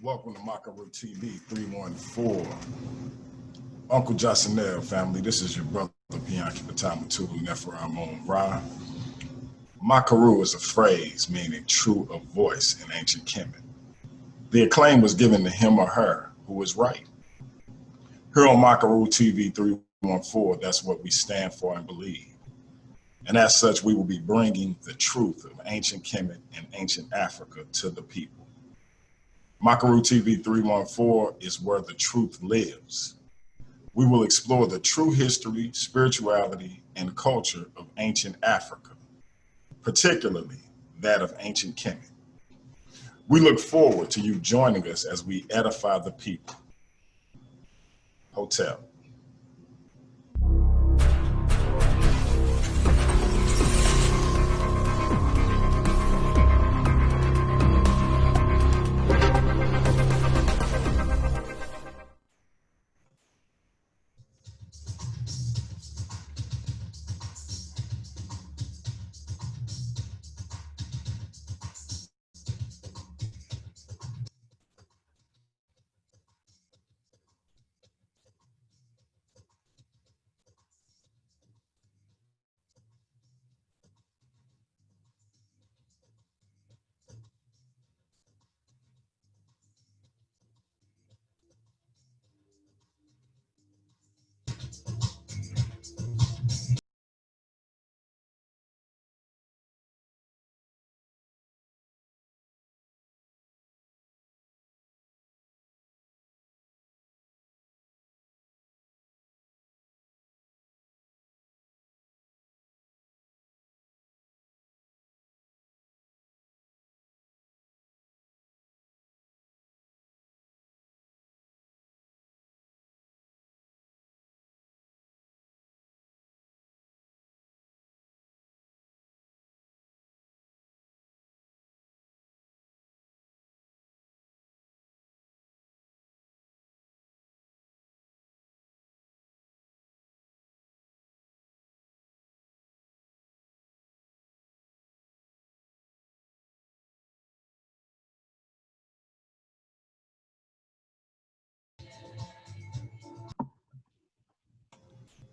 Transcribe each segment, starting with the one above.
Welcome to Makaru TV 314. Uncle Jasanel family, this is your brother Bianchi Batamatu Neferamon Ra. Makaru is a phrase meaning true of voice in ancient Kemet. The acclaim was given to him or her who was right. Here on Makaru TV 314, that's what we stand for and believe. And as such, we will be bringing the truth of ancient Kemet and ancient Africa to the people. Makaru TV 314 is where the truth lives. We will explore the true history, spirituality, and culture of ancient Africa, particularly that of ancient Kemet. We look forward to you joining us as we edify the people. Hotel.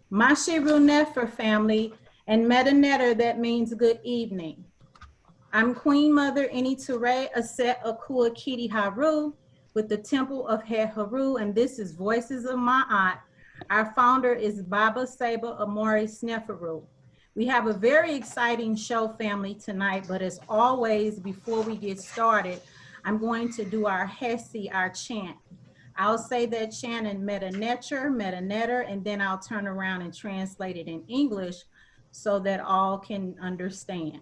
Mashiru Nefer family and Metanetter, that means good evening. I'm Queen Mother Initare Auset Akua KitiHeru with the Temple of Kheper, and this is Voices of Maat. Our founder is Baba Saba Amori Sneferu. We have a very exciting show, family, tonight, but as always, before we get started, I'm going to do our Hesi, our chant. I'll say that chant in Metanetter, and then I'll turn around and translate it in English so that all can understand.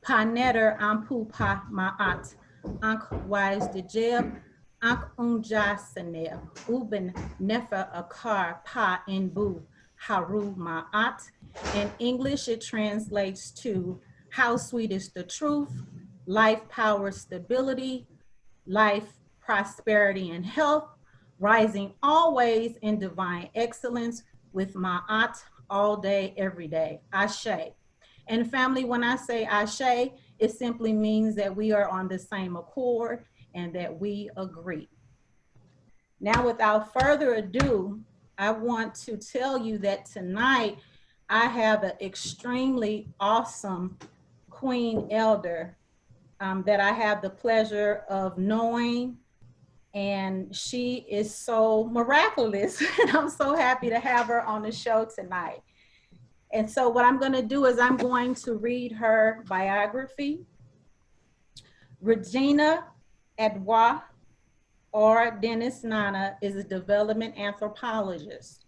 Panetter ampu pa maat, ank wise de jeb, ank unjasanev, uben nefer akar pa inbu, haru maat. In English, it translates to how sweet is the truth, life, power, stability, life, prosperity, and health, rising always in divine excellence with Ma'at all day, every day. Ashe. And family, when I say Ashe, it simply means that we are on the same accord and that we agree. Now, without further ado, I want to tell you that tonight I have an extremely awesome Queen Elder that I have the pleasure of knowing, and she is so miraculous, and I'm so happy to have her on the show tonight. And so what I'm going to do is I'm going to read her biography. Regina Adjoua, or Dennis Nana, is a development anthropologist.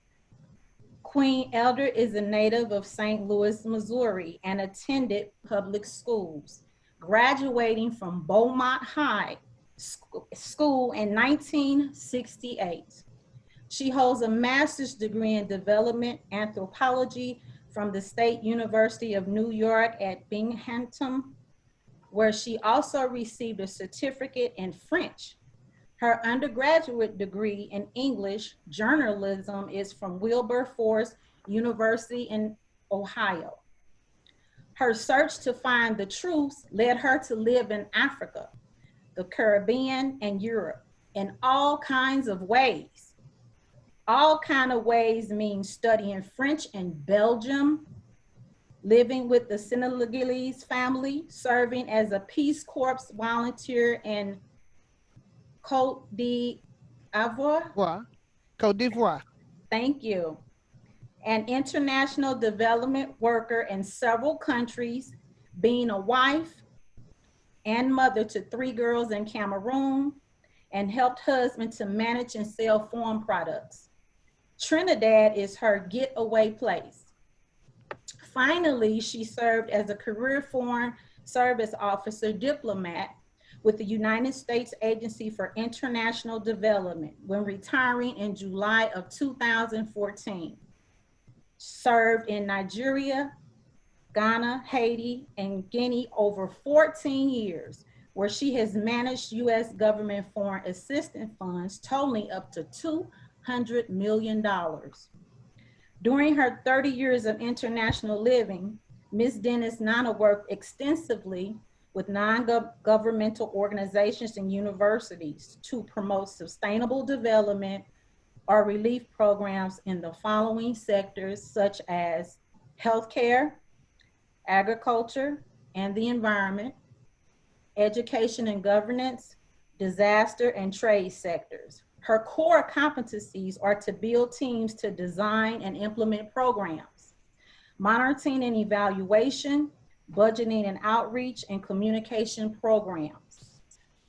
Queen Elder is a native of St. Louis, Missouri, and attended public schools, graduating from Beaumont High School in 1968. She holds a master's degree in development anthropology from the State University of New York at Binghamton, where she also received a certificate in French. Her undergraduate degree in English journalism is from Wilberforce University in Ohio. Her search to find the truth led her to live in Africa. the Caribbean, and Europe in all kinds of ways. All kind of ways means studying French in Belgium, living with the Senegalese family, serving as a Peace Corps volunteer in Côte d'Ivoire. Côte d'Ivoire. Thank you. An international development worker in several countries, being a wife and mother to 3 girls in Cameroon, and helped husband to manage and sell farm products. Trinidad is her getaway place. Finally, she served as a career foreign service officer diplomat with the United States Agency for International Development when retiring in July of 2014. Served in Nigeria, Ghana, Haiti, and Guinea over 14 years, where she has managed U.S. government foreign assistance funds totaling up to $200 million. During her 30 years of international living, Ms. Dennis Nana worked extensively with non-governmental organizations and universities to promote sustainable development or relief programs in the following sectors, such as healthcare, agriculture and the environment, education and governance, disaster and trade sectors. Her core competencies are to build teams to design and implement programs, monitoring and evaluation, budgeting and outreach, and communication programs.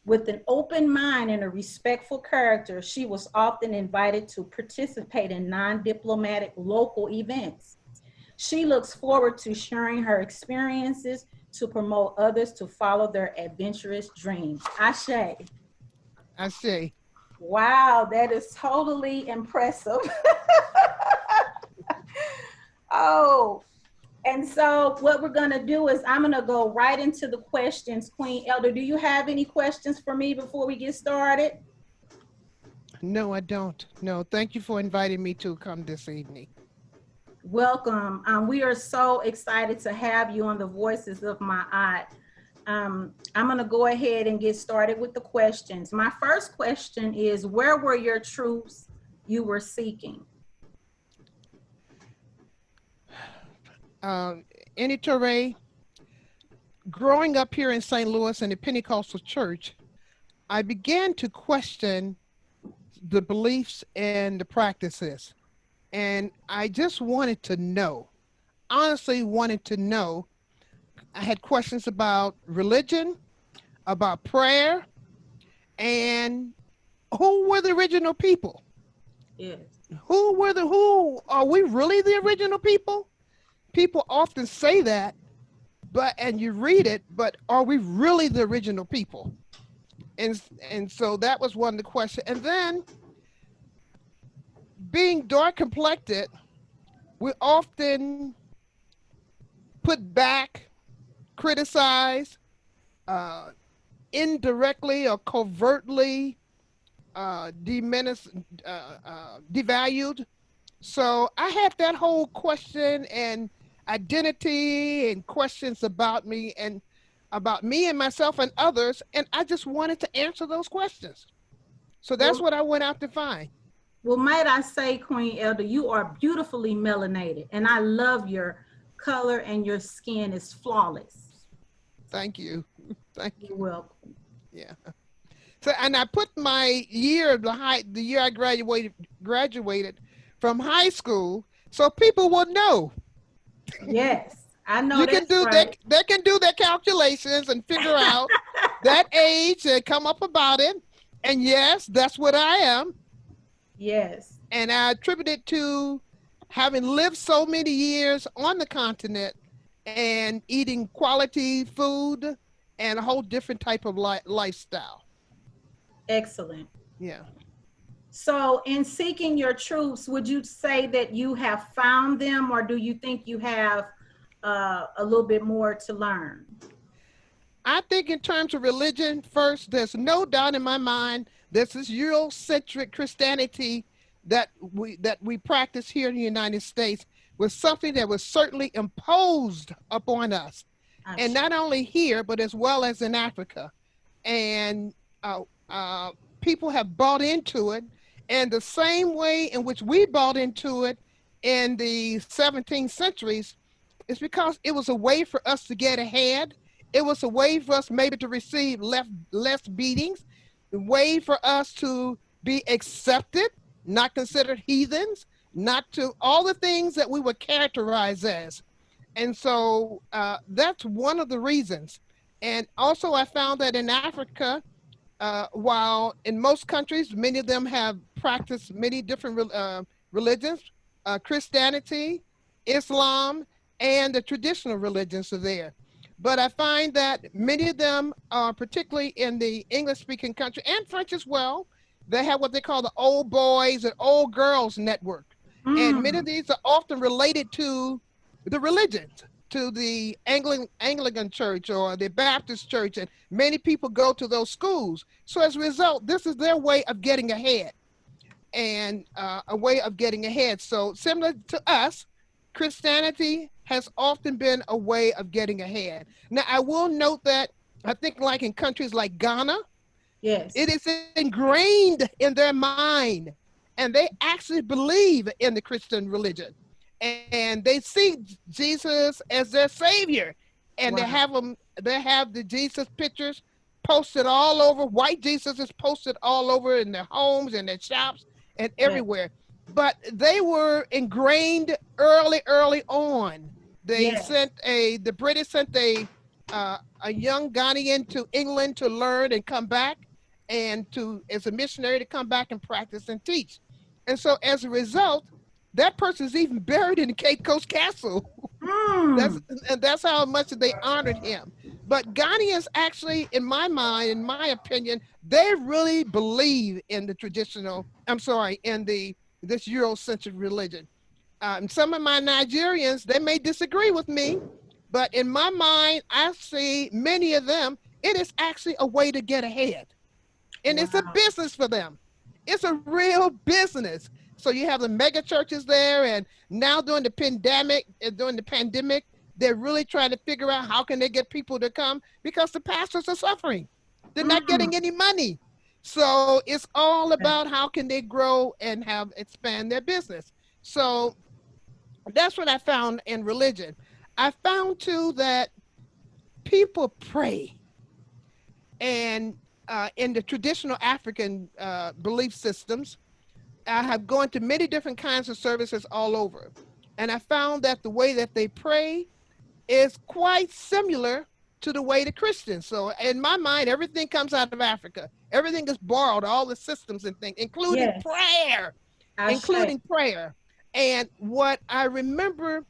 With an open mind and a respectful character, she was often invited to participate in non-diplomatic local events. She looks forward to sharing her experiences to promote others to follow their adventurous dreams. Ashe. Ashe. Wow, that is totally impressive. Oh, and so what we're gonna do is I'm gonna go right into the questions. Queen Elder, do you have any questions for me before we get started? No, I don't. No, thank you for inviting me to come this evening. Welcome. We are so excited to have you on the Voices of Maat. I'm gonna go ahead and get started with the questions. My first question is, where were your truths you were seeking? Initare, growing up here in St. Louis in the Pentecostal church, I began to question the beliefs and the practices. And I just wanted to know, honestly wanted to know. I had questions about religion, about prayer, and who were the original people? Yes. Who are we really the original people? People often say that, and you read it, but are we really the original people? And so that was one of the questions. And then being dark complected, we often put back, criticize, indirectly or covertly devalued. So I had that whole question and identity and questions about me and myself and others, and I just wanted to answer those questions. So that's what I went out to find. Well, might I say, Queen Elder, you are beautifully melanated, and I love your color, and your skin is flawless. Thank you. Thank you. You're welcome. Yeah. So, and I put my year, the year I graduated from high school, so people will know. Yes, I know. You can do right. They can do their calculations and figure out that age and come up about it. And yes, that's what I am. Yes. And I attribute it to having lived so many years on the continent and eating quality food and a whole different type of lifestyle. Excellent. Yeah. So in seeking your truths, would you say that you have found them, or do you think you have a little bit more to learn? I think in terms of religion, first, there's no doubt in my mind, this is Eurocentric Christianity that we practice here in the United States was something that was certainly imposed upon us. And not only here, but as well as in Africa. And uh, uh, people have bought into it, and the same way in which we bought into it in the 17th centuries is because it was a way for us to get ahead. It was a way for us maybe to receive less beatings, a way for us to be accepted, not considered heathens, not to all the things that we would characterize as. And so that's one of the reasons. And also, I found that in Africa, while in most countries, many of them have practiced many different religions, Christianity, Islam, and the traditional religions are there. But I find that many of them, particularly in the English-speaking country and French as well, they have what they call the old boys and old girls network. And many of these are often related to the religions, to the Anglican church or the Baptist church, and many people go to those schools. So as a result, this is their way of getting ahead, and a way of getting ahead. So similar to us, Christianity has often been a way of getting ahead. Now, I will note that I think like in countries like Ghana, Yes. it is ingrained in their mind, and they actually believe in the Christian religion, and they see Jesus as their savior, and Wow. they have the Jesus pictures posted all over. White Jesus is posted all over in their homes and their shops and Yes. everywhere. But they were ingrained early on. They Yes. sent the British sent a young Ghanaian to England to learn and come back, and to as a missionary to come back and practice and teach. And so as a result, that person is even buried in the Cape Coast Castle. That's Mm. and that's how much they honored him. But Ghanaians actually, in my mind, in my opinion, they really believe in the traditional, I'm sorry, in this Eurocentric religion. Some of my Nigerians, they may disagree with me, but in my mind, I see many of them, it is actually a way to get ahead. And it's a Wow. business for them. It's a real business. So you have the mega churches there, and now during the pandemic, they're really trying to figure out how can they get people to come because the pastors are suffering. They're not Mm. getting any money. So it's all Yes. about how can they grow and have expand their business. So that's what I found in religion. I found too that people pray, and in the traditional African belief systems, I have gone to many different kinds of services all over. And I found that the way that they pray is quite similar to the way the Christians. So in my mind, everything comes out of Africa. Everything is borrowed, all the systems and things, Yes. Ashe. including prayer. And what I remember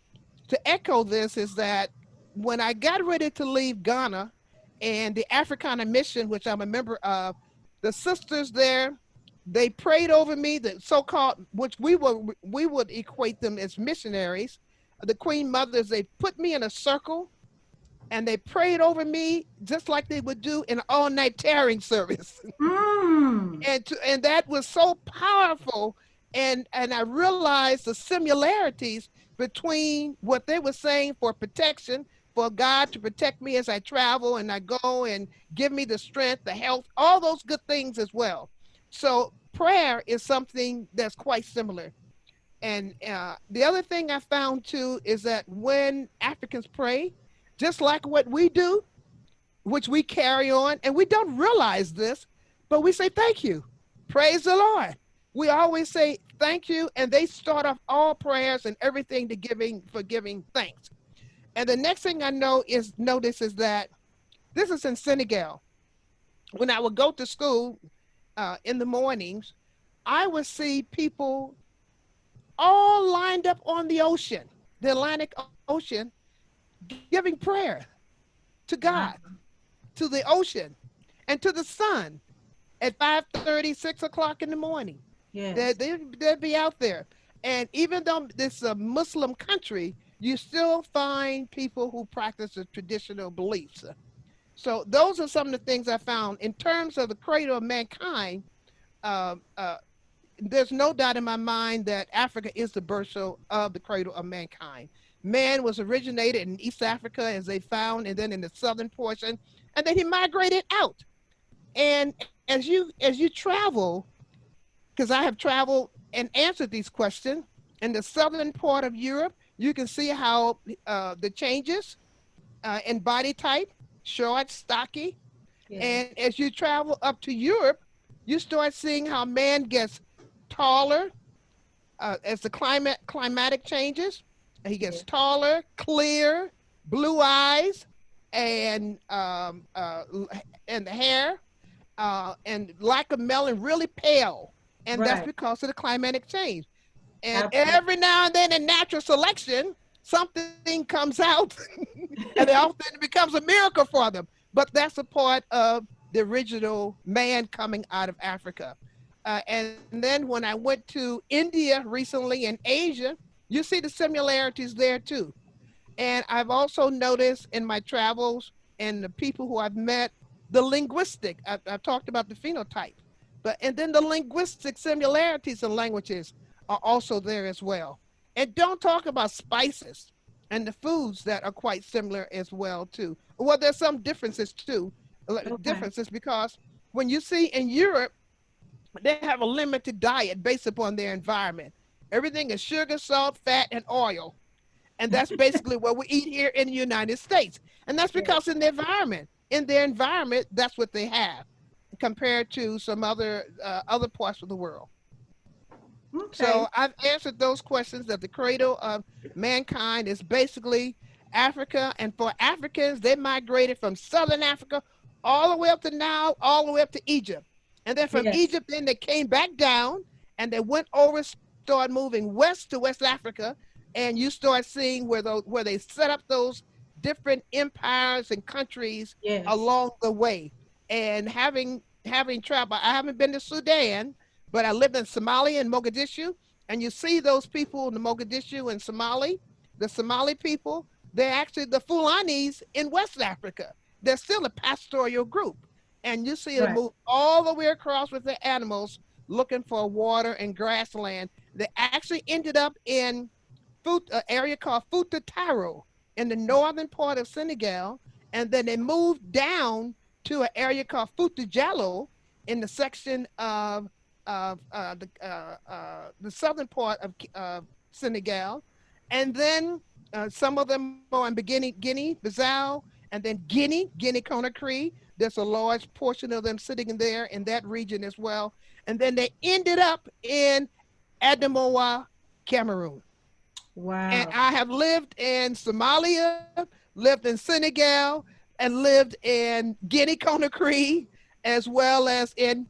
to echo this is that when I got ready to leave Ghana and the Africana mission, which I'm a member of, the sisters there, they prayed over me, the so-called, which we would equate them as missionaries, the Queen Mothers. They put me in a circle and they prayed over me just like they would do in an all-night tarrying service. Mm. And that was so powerful, and I realized the similarities between what they were saying for protection, for God to protect me as I travel and I go and give me the strength, the health, all those good things as well. So prayer is something that's quite similar. And the other thing I found too is that when Africans pray, just like what we do, which we carry on, and we don't realize this, but we say thank you, praise the Lord. We always say thank you, and they start off all prayers and everything to giving thanks. And the next thing I notice is that this is in Senegal. When I would go to school in the mornings, I would see people all lined up on the ocean, the Atlantic Ocean, giving prayer to God, Wow. to the ocean, and to the sun at 5:30, 6 o'clock in the morning. Yes. They'd be out there. And even though this is a Muslim country, you still find people who practice the traditional beliefs. So those are some of the things I found in terms of the cradle of mankind. Uh, uh, there's no doubt in my mind that Africa is the birthplace of the cradle of mankind. Man was originated in East Africa, as they found, and then in the southern portion, and then he migrated out. And as you travel, because I have traveled and answered these questions in the southern part of Europe, you can see how the changes in body type, short, stocky. Yes. And as you travel up to Europe, you start seeing how man gets taller as the climatic changes. He gets Yes. taller, clear, blue eyes, and and the hair, and lack of melanin, really pale, and that's Right. because of the climatic change. And Absolutely. every now and then in natural selection, something comes out and it often becomes a miracle for them. But that's a part of the original man coming out of Africa. And then when I went to India recently and Asia, you see the similarities there too. And I've also noticed in my travels and the people who I've met, the linguistic, I've talked about the phenotype, but and then the linguistic similarities in languages are also there as well. And don't talk about spices and the foods that are quite similar as well too. Well, there's some differences too, Okay. differences because when you see in Europe, they have a limited diet based upon their environment. Everything is sugar, salt, fat, and oil, and that's basically what we eat here in the United States. And that's Yes. because in their environment, that's what they have compared to some other parts of the world. Okay. So I've answered those questions that the cradle of mankind is basically Africa. And for Africans, they migrated from Southern Africa all the way up to now, all the way up to Egypt. And then from Yes. Egypt, then they came back down and they went over, started moving west to West Africa. And you start seeing where they set up those different empires and countries Yes. along the way. And having traveled, I haven't been to Sudan, but I lived in Somalia and Mogadishu, and you see those people in the Mogadishu and Somali, the Somali people, they're actually the Fulanis in West Africa. They're still a pastoral group. And you see them Right. move all the way across with their animals looking for water and grassland. They actually ended up in an area called Futa Taro in the northern part of Senegal. And then they moved down to an area called Futa Jallo in the section of the southern part of Senegal, and then some of them are in Guinea, Bissau, and then Guinea Conakry. There's a large portion of them sitting in there in that region as well, and then they ended up in Adjoua, Cameroon. And Wow. I have lived in Somalia, lived in Senegal, and lived in Guinea Conakry, as well as in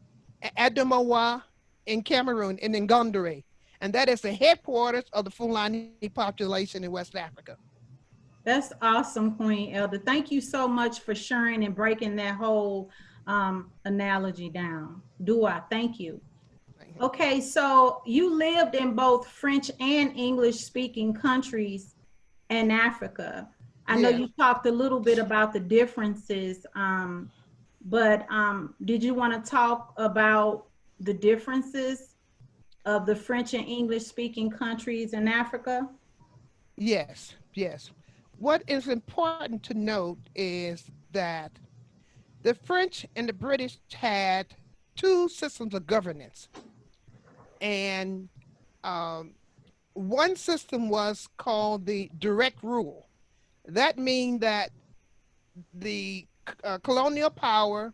Adamawa in Cameroon, in Ngondere. And that is the headquarters of the Fulani population in West Africa. That's awesome, Queen Elder. Thank you so much for sharing and breaking that whole analogy down. Dua, thank you. Okay, so you lived in both French and English speaking countries in Africa. I know Yeah. you talked a little bit about the differences, but did you want to talk about the differences of the French and English speaking countries in Africa? Yes, yes. What is important to note is that the French and the British had two systems of governance. And um, one system was called the direct rule. That means that the colonial power,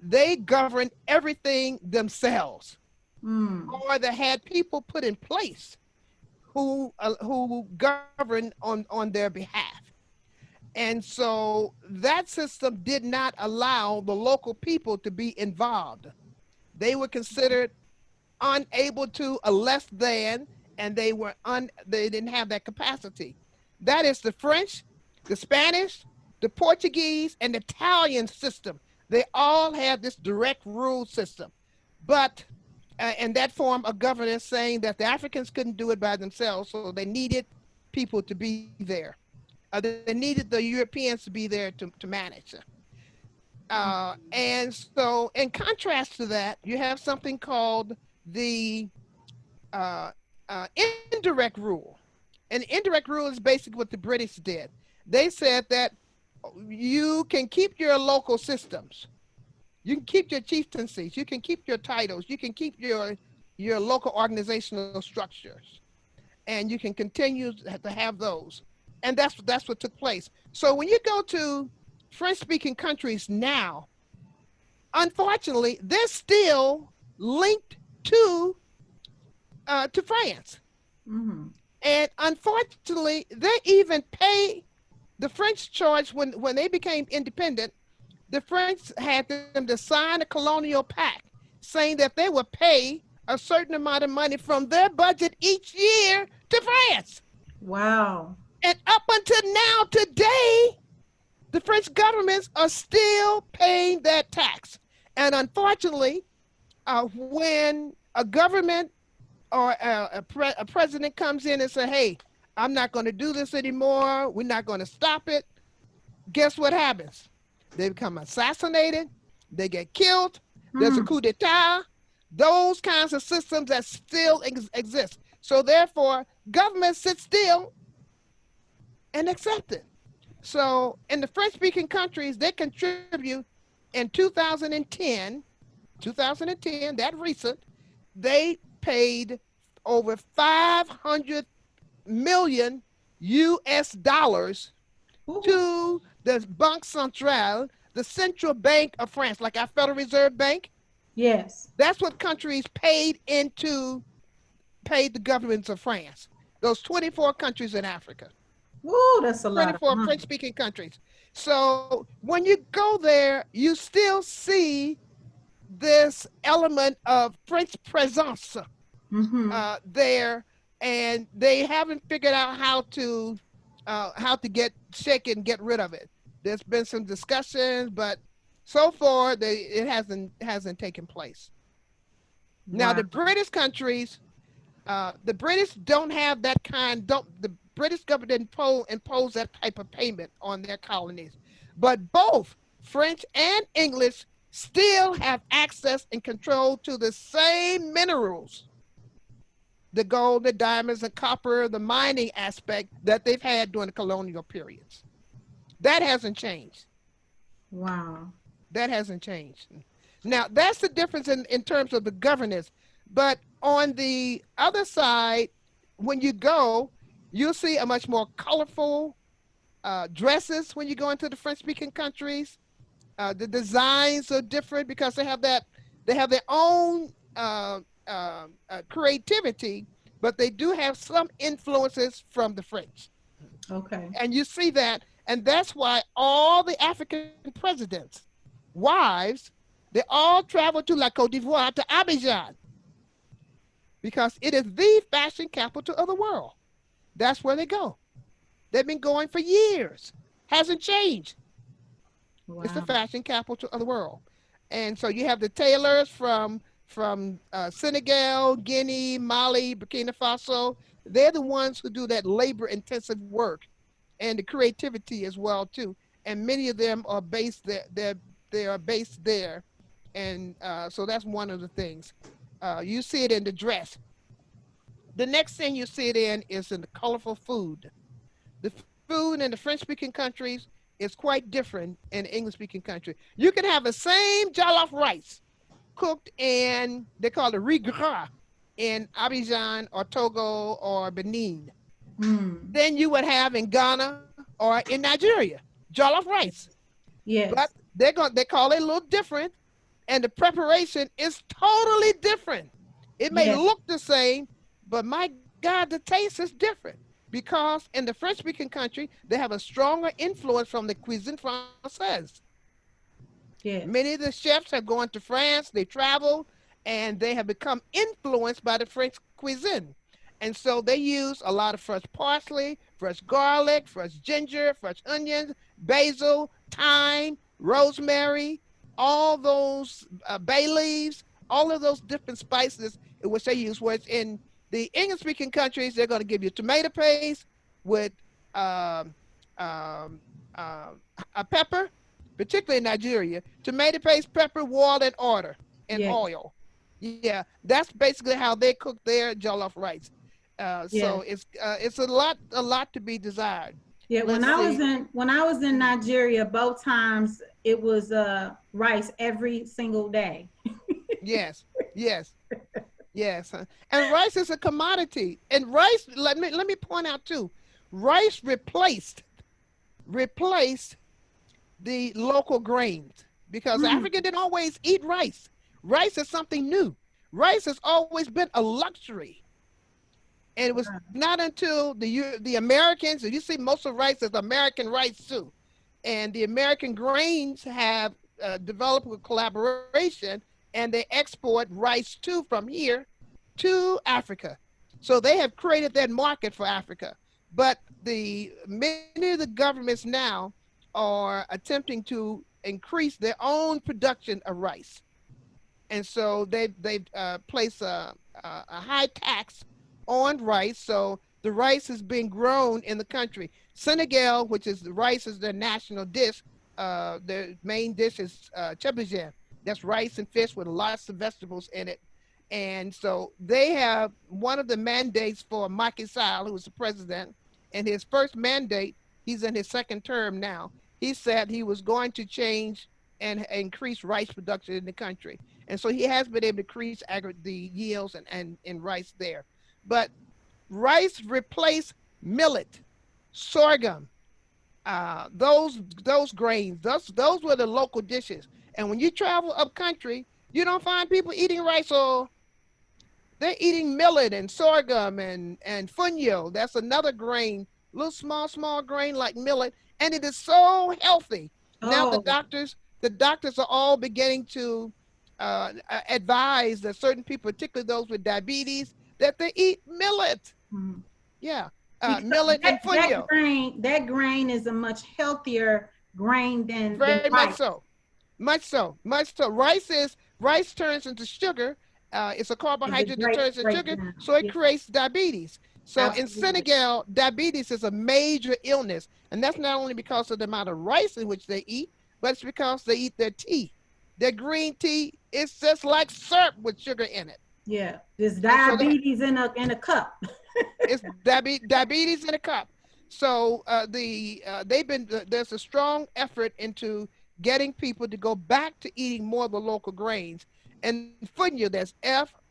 they governed everything themselves, Mm, or they had people put in place who governed on their behalf. And so that system did not allow the local people to be involved. They were considered unable to, or less than, and they didn't have that capacity. That is the French, the Spanish, the Portuguese, and the Italian system. They all had this direct rule system, but and that form of governance saying that the Africans couldn't do it by themselves, so they needed people to be there. They needed the Europeans to be there to manage. And so, in contrast to that, you have something called the indirect rule. And indirect rule is basically what the British did. They said that you can keep your local systems, You can keep your chieftaincies, you can keep your titles, you can keep your local organizational structures, and you can continue to have those. And that's what took place. So when you go to French-speaking countries now, unfortunately, they're still linked to France. Mm-hmm. And unfortunately, they even pay the French charge when they became independent. The French had them to sign a colonial pact saying that they would pay a certain amount of money from their budget each year to France. Wow. And up until now, today, the French governments are still paying that tax. And unfortunately, when a government or a president comes in and says, hey, I'm not going to do this anymore, we're not going to stop it, guess what happens? They become assassinated, they get killed, there's a coup d'etat, those kinds of systems that still exist. So therefore, governments sit still and accept it. So in the French-speaking countries, they contribute in 2010, that recent, they paid over 500 million US dollars to the Banque Centrale, the central bank of France, like our Federal Reserve Bank. Yes. That's what countries paid the governments of France, those 24 countries in Africa. Woo, that's a lot of 24 money. French-speaking countries. So when you go there, you still see this element of French presence there, and they haven't figured out how to get rid of it. There's been some discussions, but so far it hasn't taken place. Now Wow. the British countries, the British don't have that kind. The British government didn't impose that type of payment on their colonies, but both French and English still have access and control to the same minerals, the gold, the diamonds, the copper, the mining aspect that they've had during the colonial periods. That hasn't changed. Wow. That hasn't changed. Now, that's the difference in terms of the governance. But on the other side, when you go, you'll see a much more colorful dresses when you go into the French-speaking countries. The designs are different because they have their own creativity, but they do have some influences from the French. Okay. And you see that, and that's why all the African presidents' wives, they all travel to La Côte d'Ivoire, to Abidjan, because it is the fashion capital of the world. That's where they go. They've been going for years. Hasn't changed. Wow. It's the fashion capital of the world. And so you have the tailors from Senegal, Guinea, Mali, Burkina Faso. They're the ones who do that labor-intensive work and the creativity as well too. And many of them are based there. They are based there, and so that's one of the things. You see it in the dress. The next thing you see it in is in the colorful food. The food in the French-speaking countries is quite different in the English-speaking country. You can have the same jollof rice cooked in, they call it riz gras, in Abidjan or Togo or Benin. Then you would have in Ghana or in Nigeria, jollof rice. Yes. But they call it a little different, and the preparation is totally different. It may look the same, but my God, the taste is different, because in the French-speaking country, they have a stronger influence from the cuisine française. Yes. Many of the chefs have gone to France, they travel, and they have become influenced by the French cuisine. And so they use a lot of fresh parsley, fresh garlic, fresh ginger, fresh onions, basil, thyme, rosemary, all those bay leaves, all of those different spices in which they use. Whereas in the English-speaking countries, they're going to give you tomato paste with a pepper, particularly in Nigeria, tomato paste, pepper, water, and water, and oil. Yeah, that's basically how they cook their jollof rice. So it's a lot to be desired. Yeah, when I was in Nigeria, both times it was rice every single day. Yes, yes, yes. And rice is a commodity. And rice, let me point out too, rice replaced the local grains because Mm. Africa didn't always eat rice. Rice is something new. Rice has always been a luxury. And it was not until the Americans, and you see most of rice is American rice too. And the American grains have developed a collaboration and they export rice too from here to Africa. So they have created that market for Africa. But many of the governments now are attempting to increase their own production of rice. And so they've placed a high tax on rice. So the rice is being grown in the country. Senegal, which is the rice is their national dish. Their main dish is chebbijen. That's rice and fish with lots of vegetables in it. And so they have one of the mandates for Macky Sall, who was the president, and his first mandate, he's in his second term now. He said he was going to change and increase rice production in the country. And so he has been able to increase the yields and rice there. But rice replaced millet, sorghum, those grains. Those were the local dishes. And when you travel up country, you don't find people eating rice or they're eating millet and sorghum and funyo. That's another grain, little small grain like millet, and it is so healthy. Now Oh. the doctors are all beginning to advise that certain people, particularly those with diabetes, that they eat millet. Mhm. Yeah, Because millet and funyo. that grain is a much healthier grain than Very much rice. so. Much so. Rice turns into sugar. It's a Is a carbohydrate that great turns into sugar, breakdown. so it Yeah, creates diabetes. So in absolutely. Senegal, diabetes is a major illness, and that's not only because of the amount of rice in which they eat, but it's because they eat their tea. Their green tea is just like syrup with sugar in it, Yeah, there's and so diabetes in a cup. it's diabetes in a cup. So there's a strong effort into getting people to go back to eating more of the local grains. And funyo, that's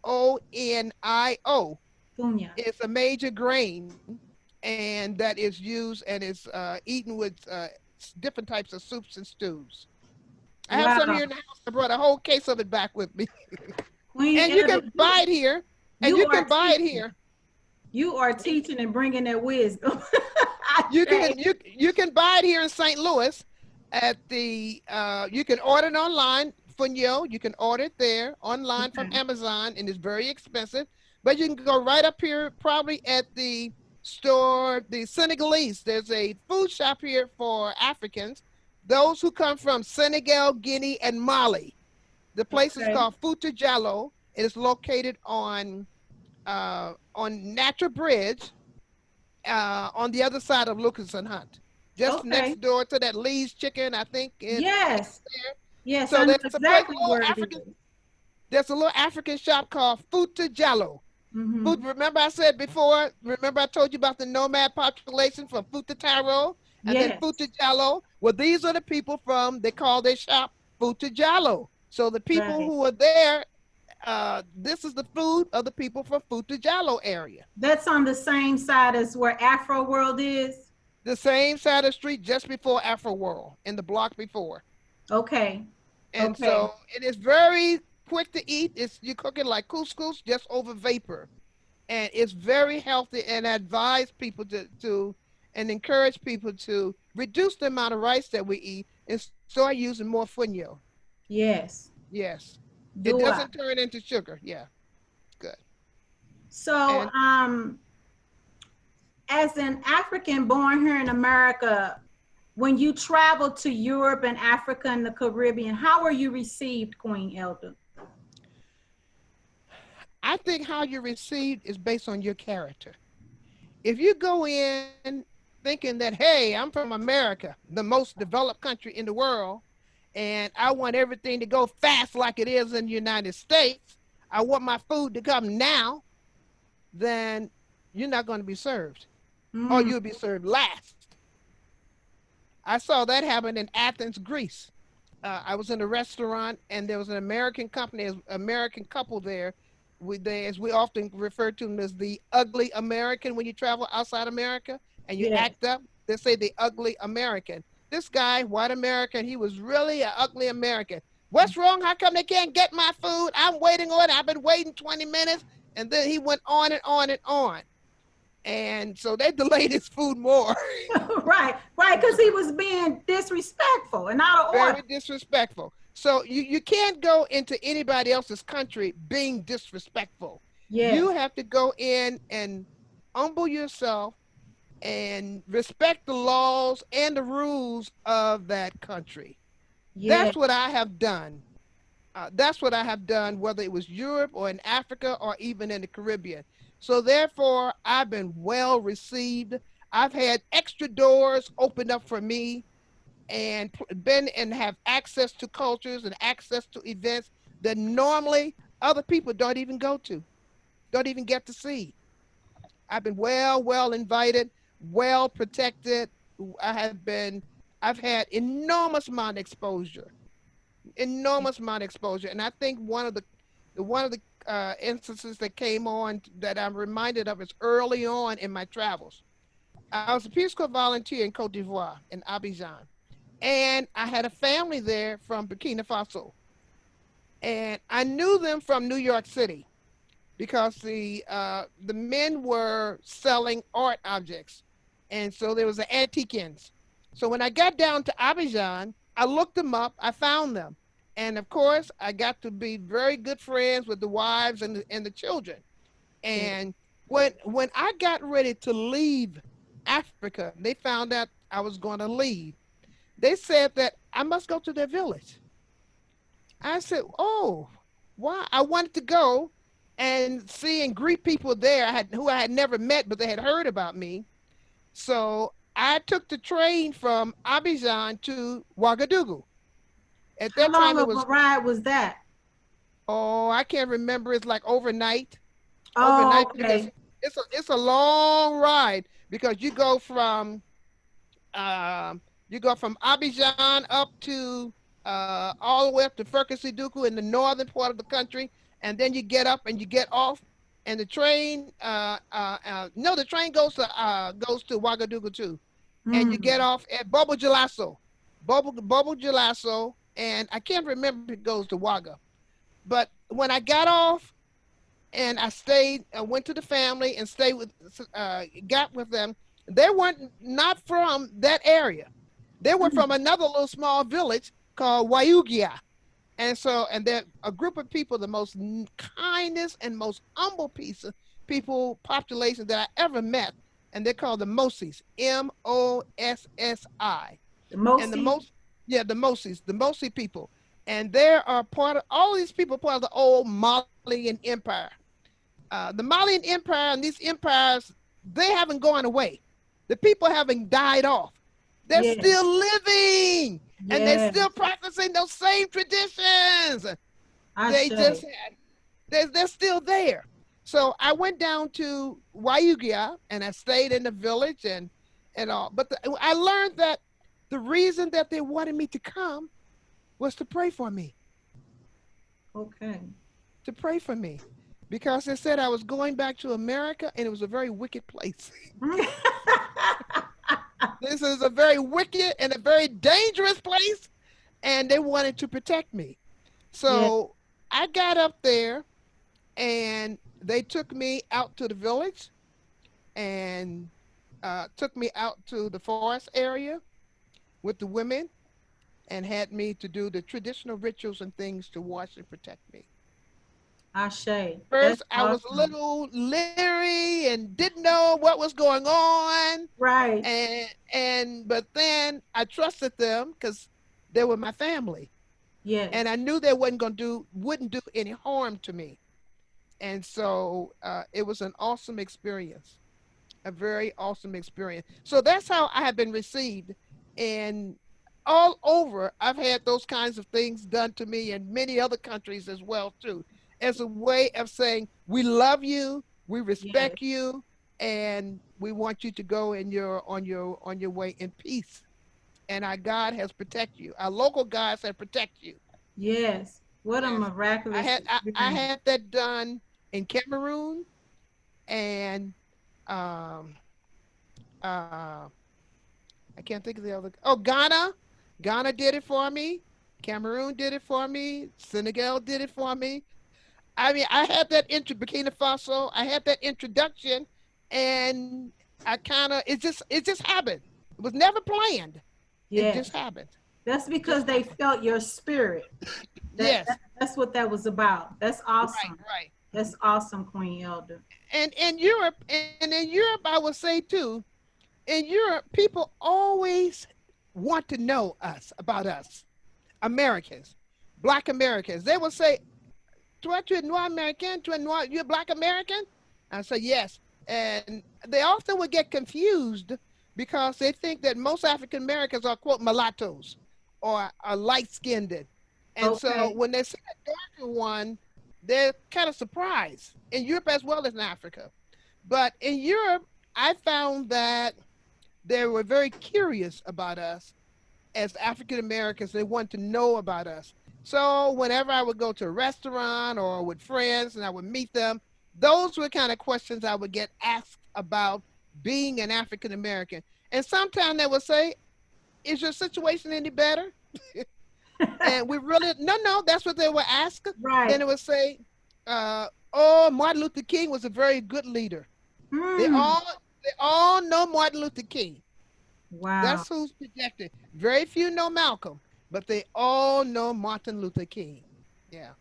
Fonio, Funya. is a major grain, and that is used and is eaten with different types of soups and stews. I have some Wow. here in the house. I brought a whole case of it back with me, Queen and you Elder, can buy it here. And you you are can buy it teaching. here. You are teaching and bringing that wisdom. You Okay. can you can buy it here in St. Louis at the you can order it online. Funyo, you can order it there online from Okay. Amazon, and it's very expensive. But you can go right up here, probably at the store, the Senegalese. There's a food shop here for Africans, those who come from Senegal, Guinea, and Mali. The place is Okay. called Fouta Diallo. It is located on Natural Bridge, on the other side of Lucas and Hunt, just Okay. next door to that Lee's Chicken, I think. Yes. There. Yes, So I know there's a place, exactly where it is. there's a little African shop called Fouta Diallo. Mm-hmm. Remember I said before, remember I told you about the nomad population from Fouta Taro and then Yes. Fouta Diallo? Well, these are the people they call their shop Fouta Diallo. So the people Right. who are there, this is the food of the people from Fouta Diallo area. That's on the same side as where Afro World is. The same side of the street just before Afro World, in the block before. Okay. And Okay. so it is very quick to eat. You cook it like couscous, just over vapor. And it's very healthy, and I advise people to and encourage people to reduce the amount of rice that we eat and start using more funyo. Yes. Yes. It Do I? doesn't turn into sugar. Yeah, good. So, And as an African born here in America, when you travel to Europe and Africa and the Caribbean, how are you received, Queen Elder? I think how you're received is based on your character. If you go in thinking that, hey, I'm from America, the most developed country in the world, and I want everything to go fast like it is in the United States, I want my food to come now, then you're not going to be served, or Mm. you'll be served last. I saw that happen in Athens, Greece. I was in a restaurant and there was an American company, American couple there. As we often refer to them as the ugly American when you travel outside America and you Yes. act up, they say the ugly American. This guy, white American, he was really an ugly American. What's wrong? How come they can't get my food? I'm waiting on it. I've been waiting 20 minutes. And then he went on and on and on. And so they delayed his food more. Right, right, because he was being disrespectful and out of order. Very disrespectful. So you can't go into anybody else's country being disrespectful. Yes. You have to go in and humble yourself and respect the laws and the rules of that country. Yes. That's what I have done. That's what I have done, whether it was Europe or in Africa or even in the Caribbean. So therefore, I've been well received. I've had extra doors opened up for me and been and have access to cultures and access to events that normally other people don't even go to, don't even get to see. I've been well invited, well protected. I've had enormous amount of exposure, enormous amount of exposure. And I think one of the instances that came on that I'm reminded of is early on in my travels. I was a Peace Corps volunteer in Cote d'Ivoire, in Abidjan. And I had a family there from Burkina Faso. And I knew them from New York City because the men were selling art objects. And so there was the antiquins. So when I got down to Abidjan, I looked them up, I found them. And of course, I got to be very good friends with the wives and the children. And when I got ready to leave Africa, they found out I was going to leave. They said that I must go to their village. I said, oh, why? I wanted to go and see and greet people there who I had never met, but they had heard about me. So I took the train from Abidjan to Ouagadougou. At How that time, long it of was, a ride was that? oh, I can't remember. It's like overnight. Oh, Overnight because okay. it's a long ride because um, you go from Abidjan up to all the way up to Ferkasiduku in the northern part of the country, and then you get up and you get off, and the train no, the train goes to Ouagadougou too, and you get Mm. off at Bobo Dioulasso, Bobo Dioulasso, and I can't remember if it goes to Ouaga, but when I got off and I stayed, I went to the family and stayed got with them. They weren't not from that area. They were from Mm. another little small village called Wayugia. And they're a group of people, the most kindest and most humble people population that I ever met. And they're called the Mosis, Mossi. The And the Mosi. most, yeah, the Mosi people. And they are part of, all these people part of the old Malian Empire. The Malian Empire and these empires, they haven't gone away. The people haven't died off. They're Yes. still living and they're Yes. still practicing those same traditions. I They just say. they're still there. So I went down to Wayugia and I stayed in the village and all. But I learned that the reason that they wanted me to come was to pray for me, Okay. to pray for me, because they said I was going back to America and it was a very wicked place. This is a very wicked and a very dangerous place, and they wanted to protect me. Yeah. So I got up there and they took me out to the village and took me out to the forest area with the women and had me to do the traditional rituals and things to watch and protect me. I say. That's First, I was a awesome. little leery and didn't know what was going on, Right. but then I trusted them because they were my family, Yes. and I knew they wouldn't do any harm to me, and so it was an awesome experience, a very awesome experience. So that's how I have been received, and all over I've had those kinds of things done to me in many other countries as well too, as a way of saying we love you, we Yes. respect you, and we want you to go in your on your way in peace and our God has protected you. Our local gods have protected you. Yes. What a Yes. miraculous I experience. had that done in Cameroon, and um uh I can't think of the other. Oh, Ghana. Ghana did it for me. Cameroon did it for me. Senegal did it for me. I mean, I had that intro, Burkina Faso. I had that introduction, and I kind of it just happened. It was never planned. It just Yes. happened. That's It just because they happened. felt your spirit. Yes. That's what that was about. That's Right. awesome. Right. That's awesome, Queen Elder. And in Europe, I would say too. In Europe, people always want to know us about us, Americans, Black Americans. They will say, toi, tu es noir American? Tu es noir, you're Black American? I say, yes. And they often would get confused because they think that most African Americans are, quote, mulattoes or are light skinned. And so Okay. when they see a darker one, they're kind of surprised in Europe as well as in Africa. But in Europe, I found that they were very curious about us as African Americans. They want to know about us. So whenever I would go to a restaurant or with friends and I would meet them, those were kind of questions I would get asked about being an African American. And sometimes they would say, is your situation any better? And we really, no, that's what they would ask. Then Right. it would say, oh, Martin Luther King was a very good leader. They Hmm. all, they all know Martin Luther King. Wow. That's who's projected. Very few know Malcolm, but they all know Martin Luther King. Yeah.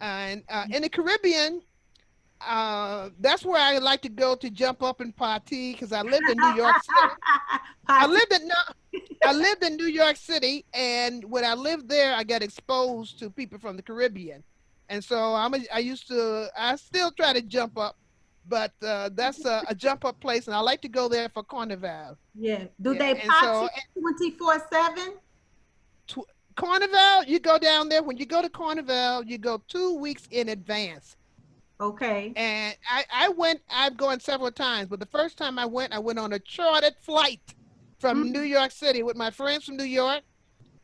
And in the Caribbean, that's where I like to go to jump up and party because I lived in New York City. I Party. lived in no, I lived in New York City, and when I lived there, I got exposed to people from the Caribbean, and so I still try to jump up, but that's a jump up place, and I like to go there for Carnival. Yeah. Do Yeah, they and so party 24/7? Carnival, you go down there. When you go to Carnival, you go 2 weeks in advance. Okay. And I've gone several times, but the first time I went on a chartered flight from New Mm. York City with my friends from New York.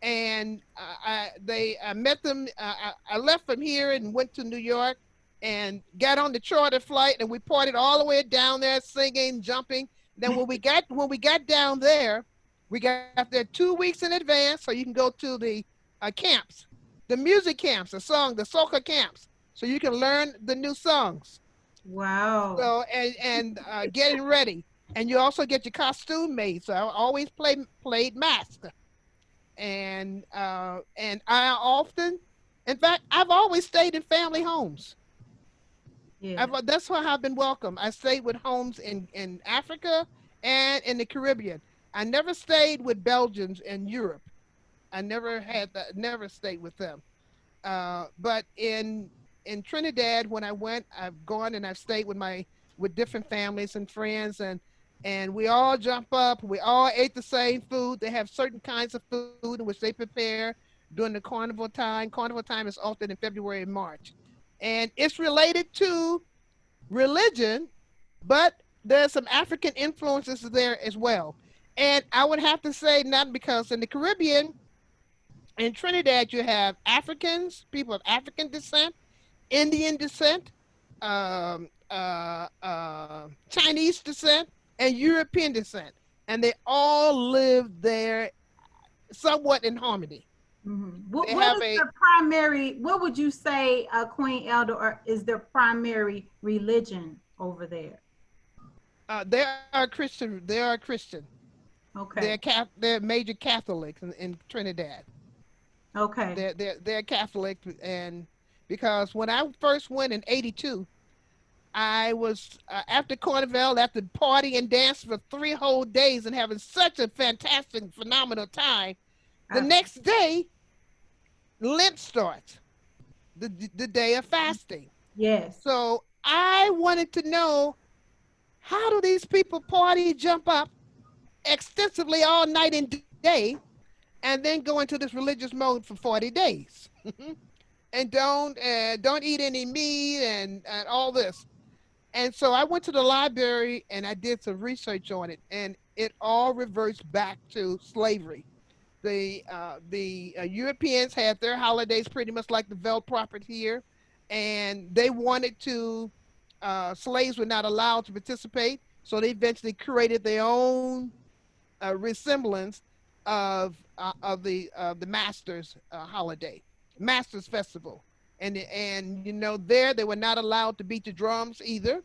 And I met them. I left from here and went to New York and got on the charter flight, and we partied all the way down there, singing, jumping. Then when we got down there, we got there 2 weeks in advance, so you can go to the camps, the music camps, the soca camps, so you can learn the new songs. Wow. So and getting ready, and you also get your costume made. So I always played mask, and I often, in fact, I've always stayed in family homes. Yeah. That's why I've been welcome. I stayed with homes in Africa and in the Caribbean. I never stayed with Belgians in Europe. I never had that. Never stayed with them. But in Trinidad, when I went, I've gone and I've stayed with different families and friends, and we all jump up. We all ate the same food. They have certain kinds of food in which they prepare during the carnival time. Carnival time is often in February and March, and it's related to religion, but there's some African influences there as well. And I would have to say, not because in the Caribbean, in Trinidad, you have Africans, people of African descent, Indian descent, Chinese descent, and European descent. And they all live there somewhat in harmony. They What have is a, the primary, what would you say, Queen Elder, or is their primary religion over there? they are Christian. Okay. They're major Catholics in Trinidad. Okay. They're Catholic, and because when I first went in '82, I was after Carnival, after party and dance for 3 whole days and having such a fantastic, phenomenal time. The Uh, next day, Lent starts, the day of fasting. yes. So I wanted to know, how do these people party, jump up extensively all night and day, and then go into this religious mode for 40 days? And don't eat any meat and all this. And so I went to the library and I did some research on it, and it all reverts back to slavery. The Europeans had their holidays pretty much like the Vel Prophet here, and they wanted to. Slaves were not allowed to participate, so they eventually created their own resemblance of the Masters holiday, Masters Festival, and you know there they were not allowed to beat the drums either,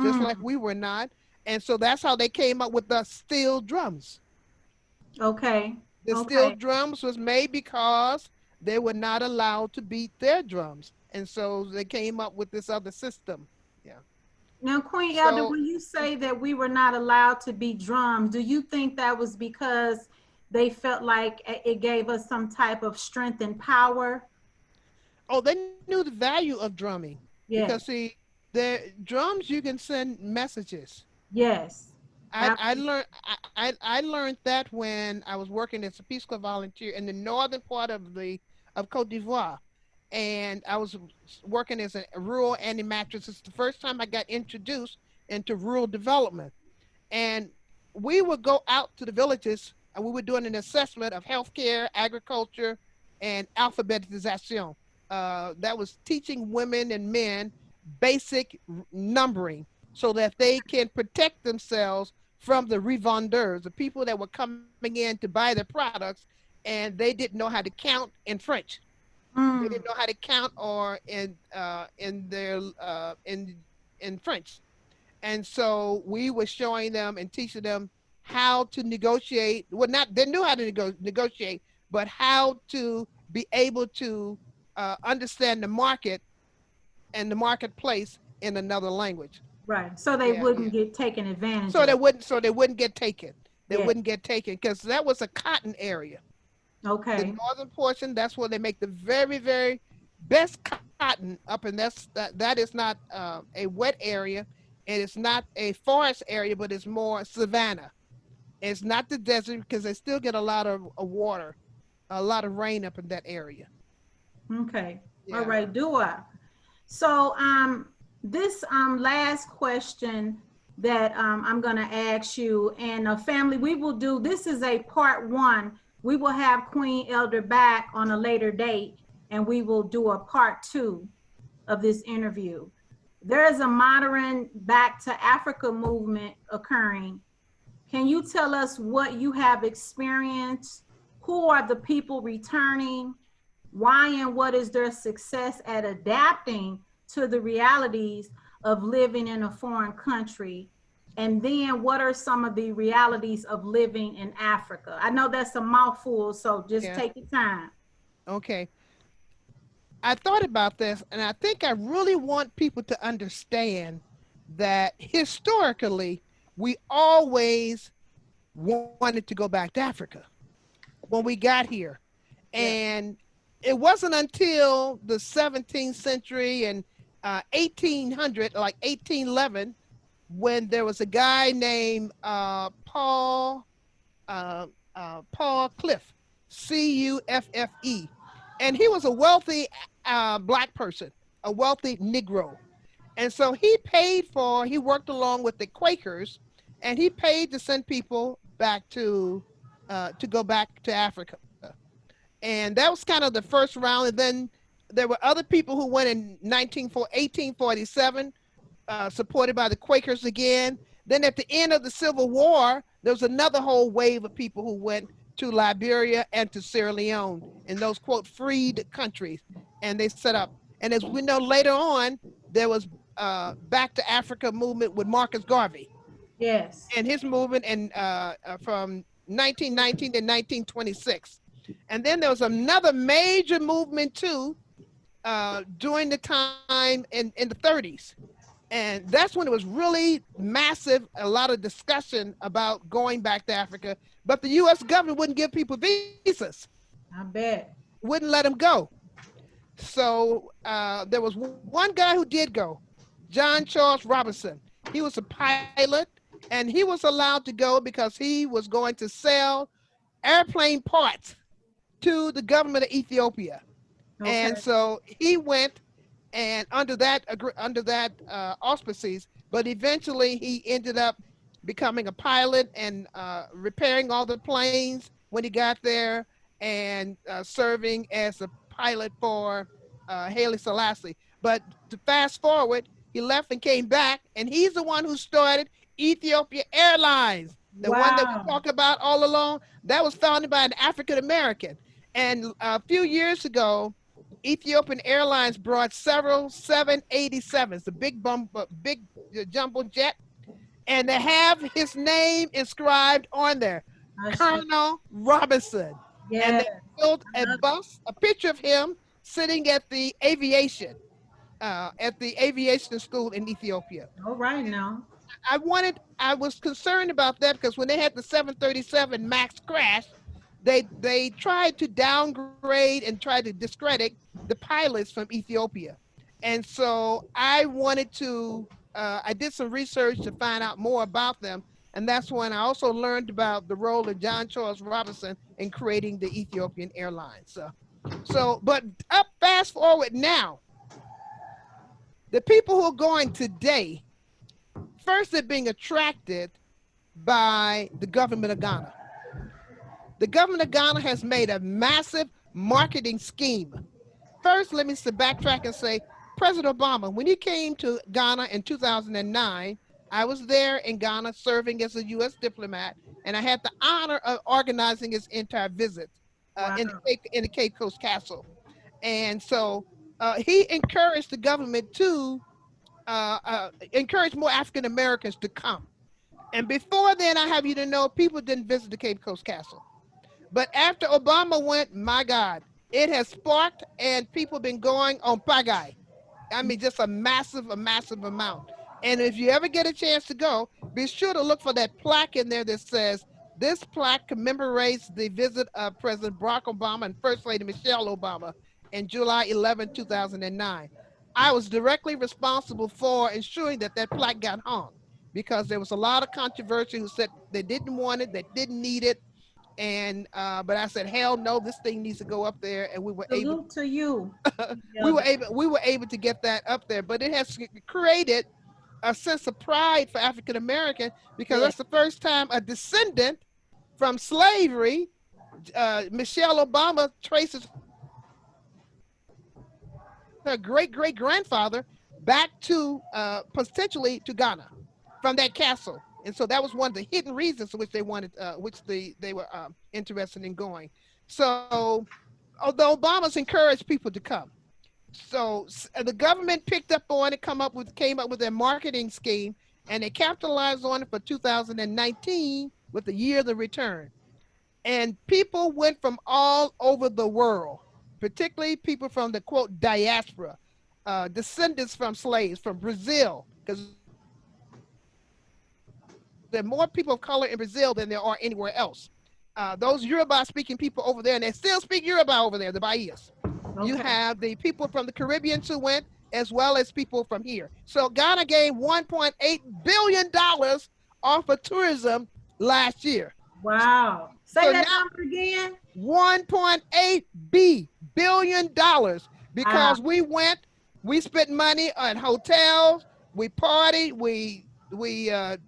just like Hmm. we were not, and so that's how they came up with the steel drums. Okay. The steel Okay. drums was made because they were not allowed to beat their drums, and so they came up with this other system. Yeah. Now, Queen Elder, So when you say that we were not allowed to be drums, do you think that was because they felt like it gave us some type of strength and power? oh, they knew the value of drumming because Yes. see, the drums you can send messages. Yes. I Absolutely. learned I learned that when I was working as a Peace Corps volunteer in the northern part of Cote d'Ivoire, and I was working as a rural animatrix. It's the first time I got introduced into rural development, and we would go out to the villages and we were doing an assessment of healthcare, agriculture, and alphabetization. That was teaching women and men basic numbering so that they can protect themselves from the revendeurs, the people that were coming in to buy their products, and they didn't know how to count in French. They didn't Mm. know how to count or in French, and so we were showing them and teaching them how to negotiate. Well, not they knew how to negotiate, but how to be able to understand the market and the marketplace in another language. Right. So they Yeah, wouldn't yeah. get taken advantage So they of. wouldn't. So they wouldn't get taken. They Yes. wouldn't get taken because that was a cotton area. The Okay. northern portion, that's where they make the very, very best cotton up, and that is not a wet area, and it's not a forest area, but it's more savanna. It's not the desert because they still get a lot of water, a lot of rain up in that area. Okay. All Yeah. right. Do I? So this last question that I'm gonna ask you and family, we will do this is a part one. We will have Queen Elder back on a later date and we will do a part two of this interview. There is a modern back to Africa movement occurring. Can you tell us what you have experienced? Who are the people returning? Why and what is their success at adapting to the realities of living in a foreign country? And then what are some of the realities of living in Africa? I know that's a mouthful, so just Yeah. take your time. Okay. I thought about this, and I think I really want people to understand that historically, we always wanted to go back to Africa when we got here. Yeah. And it wasn't until the 17th century and 1800, like 1811, when there was a guy named Paul Cliff, Cuffe, and he was a wealthy black person, a wealthy Negro, and so he worked along with the Quakers, and he paid to send people back to go back to Africa, and that was kind of the first round. And then there were other people who went in 1847, supported by the Quakers again. Then at the end of the Civil War, there was another whole wave of people who went to Liberia and to Sierra Leone in those quote freed countries, and they set up. And as we know later on, there was Back to Africa movement with Marcus Garvey Yes. and his movement from 1919 to 1926. And then there was another major movement too during the time in the 30s, and that's when it was really massive, a lot of discussion about going back to Africa, but the US government wouldn't give people visas, I bet. wouldn't let them go. So there was one guy who did go, John Charles Robinson. He was a pilot, and he was allowed to go because he was going to sell airplane parts to the government of Ethiopia. Okay. And so he went, and under that auspices, but eventually he ended up becoming a pilot and repairing all the planes when he got there and serving as a pilot for Haile Selassie. But to fast forward, he left and came back, and he's the one who started Ethiopia Airlines, the one that we Wow. talk about all along. That was founded by an African American. And a few years ago, Ethiopian Airlines brought several 787s, the big jumbo jet, and they have his name inscribed on there, I see. Colonel Robinson. And Yeah. they built I a love bus, a picture of him sitting at the aviation school in Ethiopia. it. All right now. I was concerned about that because when they had the 737 MAX crash, they tried to downgrade and try to discredit the pilots from Ethiopia. And so I did some research to find out more about them. And that's when I also learned about the role of John Charles Robinson in creating the Ethiopian Airlines. But fast forward now, the people who are going today, first they're being attracted by the government of Ghana. The government of Ghana has made a massive marketing scheme. First, let me backtrack and say, President Obama, when he came to Ghana in 2009, I was there in Ghana serving as a U.S. diplomat, and I had the honor of organizing his entire visit in the Cape Coast Castle. And so he encouraged the government to encourage more African Americans to come. And before then, I have you to know, people didn't visit the Cape Coast Castle. But after Obama went, my God, it has sparked, and people been going on pagaille. I mean, just a massive amount. And if you ever get a chance to go, be sure to look for that plaque in there that says, this plaque commemorates the visit of President Barack Obama and First Lady Michelle Obama in July 11, 2009. I was directly responsible for ensuring that that plaque got hung because there was a lot of controversy who said they didn't want it, they didn't need it. And but I said, hell no, this thing needs to go up there, and we were able. Salute to you. we were able to get that up there. But it has created a sense of pride for African American because that's the first time a descendant from slavery, Michelle Obama traces her great grandfather back to potentially to Ghana from that castle. And so that was one of the hidden reasons which they wanted, they were interested in going. So, although Obama's encouraged people to come, so the government picked up on it, came up with their marketing scheme, and they capitalized on it for 2019 with the year of the return. And people went from all over the world, particularly people from the quote diaspora, descendants from slaves from Brazil, because there are more people of color in Brazil than there are anywhere else. Those Yoruba speaking people over there, and they still speak Yoruba over there, the Bahias. Okay. You have the people from the Caribbean who went, as well as people from here. So Ghana gained $1.8 billion off of tourism last year. Wow. Say that number again. $1.8 billion because we spent money on hotels, we partied, we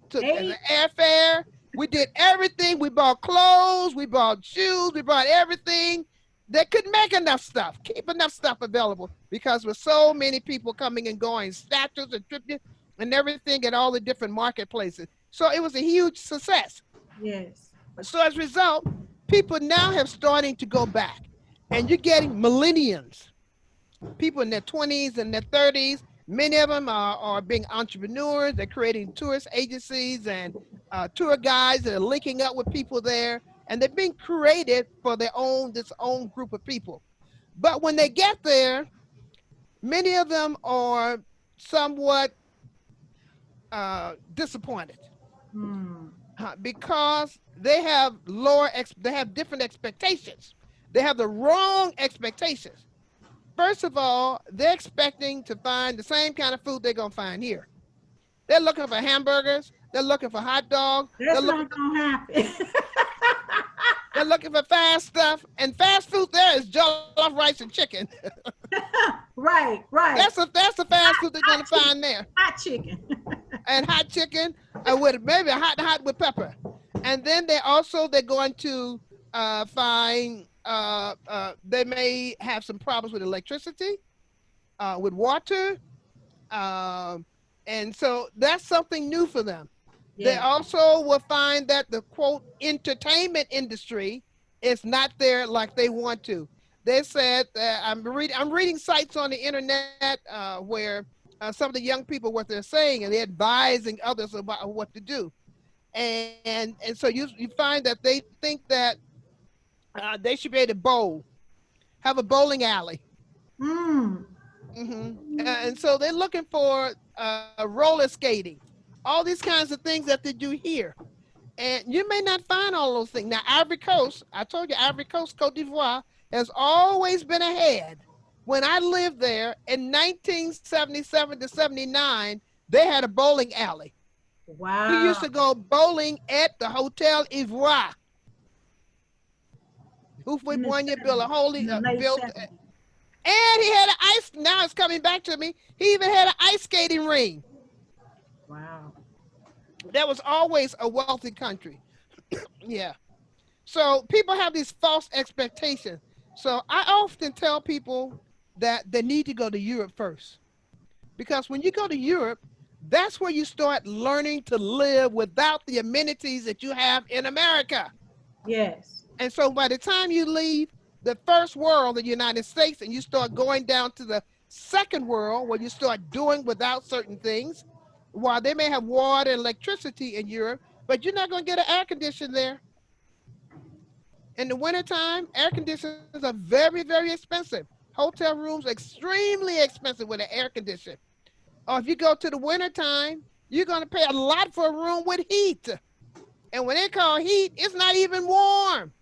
took an airfare, we did everything. We bought clothes, we bought shoes, we bought everything. They couldn't make enough stuff, keep enough stuff available because with so many people coming and going, statues and tributes and everything at all the different marketplaces. So it was a huge success. Yes. So as a result, people now have starting to go back, and you're getting millennials, people in their 20s and their 30s. Many of them are being entrepreneurs. They're creating tourist agencies and tour guides that are linking up with people there, and they're being created for this own group of people. But when they get there, many of them are somewhat disappointed. Because they have different expectations. They have the wrong expectations. First of all, they're expecting to find the same kind of food they're gonna find here. They're looking for hamburgers. They're looking for hot dogs. That's not gonna happen. They're looking for fast stuff, and fast food there is jollof rice and chicken. Right. That's the fast food they're gonna find there. Hot chicken. And hot chicken with maybe hot with pepper. And then they're going to find they may have some problems with electricity, with water, and so that's something new for them. They Yeah. also will find that the quote entertainment industry is not there like they want to. They said that I'm reading sites on the internet where some of the young people what they're saying and they're advising others about what to do, and so you find that they think that they should be able to bowl, have a bowling alley. Mm. And so they're looking for roller skating, all these kinds of things that they do here. And you may not find all those things. Now, Ivory Coast, I told you, Ivory Coast, Cote d'Ivoire, has always been ahead. When I lived there in 1977 to 79, they had a bowling alley. We Wow. used to go bowling at the Hotel Ivoire. In the Houphouët-Boigny built a 70s, wholly in the late built, 70s. and he had an ice. Now it's coming back to me. He even had an ice skating ring. Wow. That was always a wealthy country. Yeah. So people have these false expectations. So I often tell people that they need to go to Europe first. Because when you go to Europe, that's where you start learning to live without the amenities that you have in America. Yes. And so by the time you leave the first world, the United States, and you start going down to the second world where you start doing without certain things, while they may have water and electricity in Europe, but you're not going to get an air conditioner there. In the wintertime, air conditioners are very, very expensive. Hotel rooms extremely expensive with an air conditioner. Or if you go to the wintertime, you're going to pay a lot for a room with heat. And when they call heat, it's not even warm.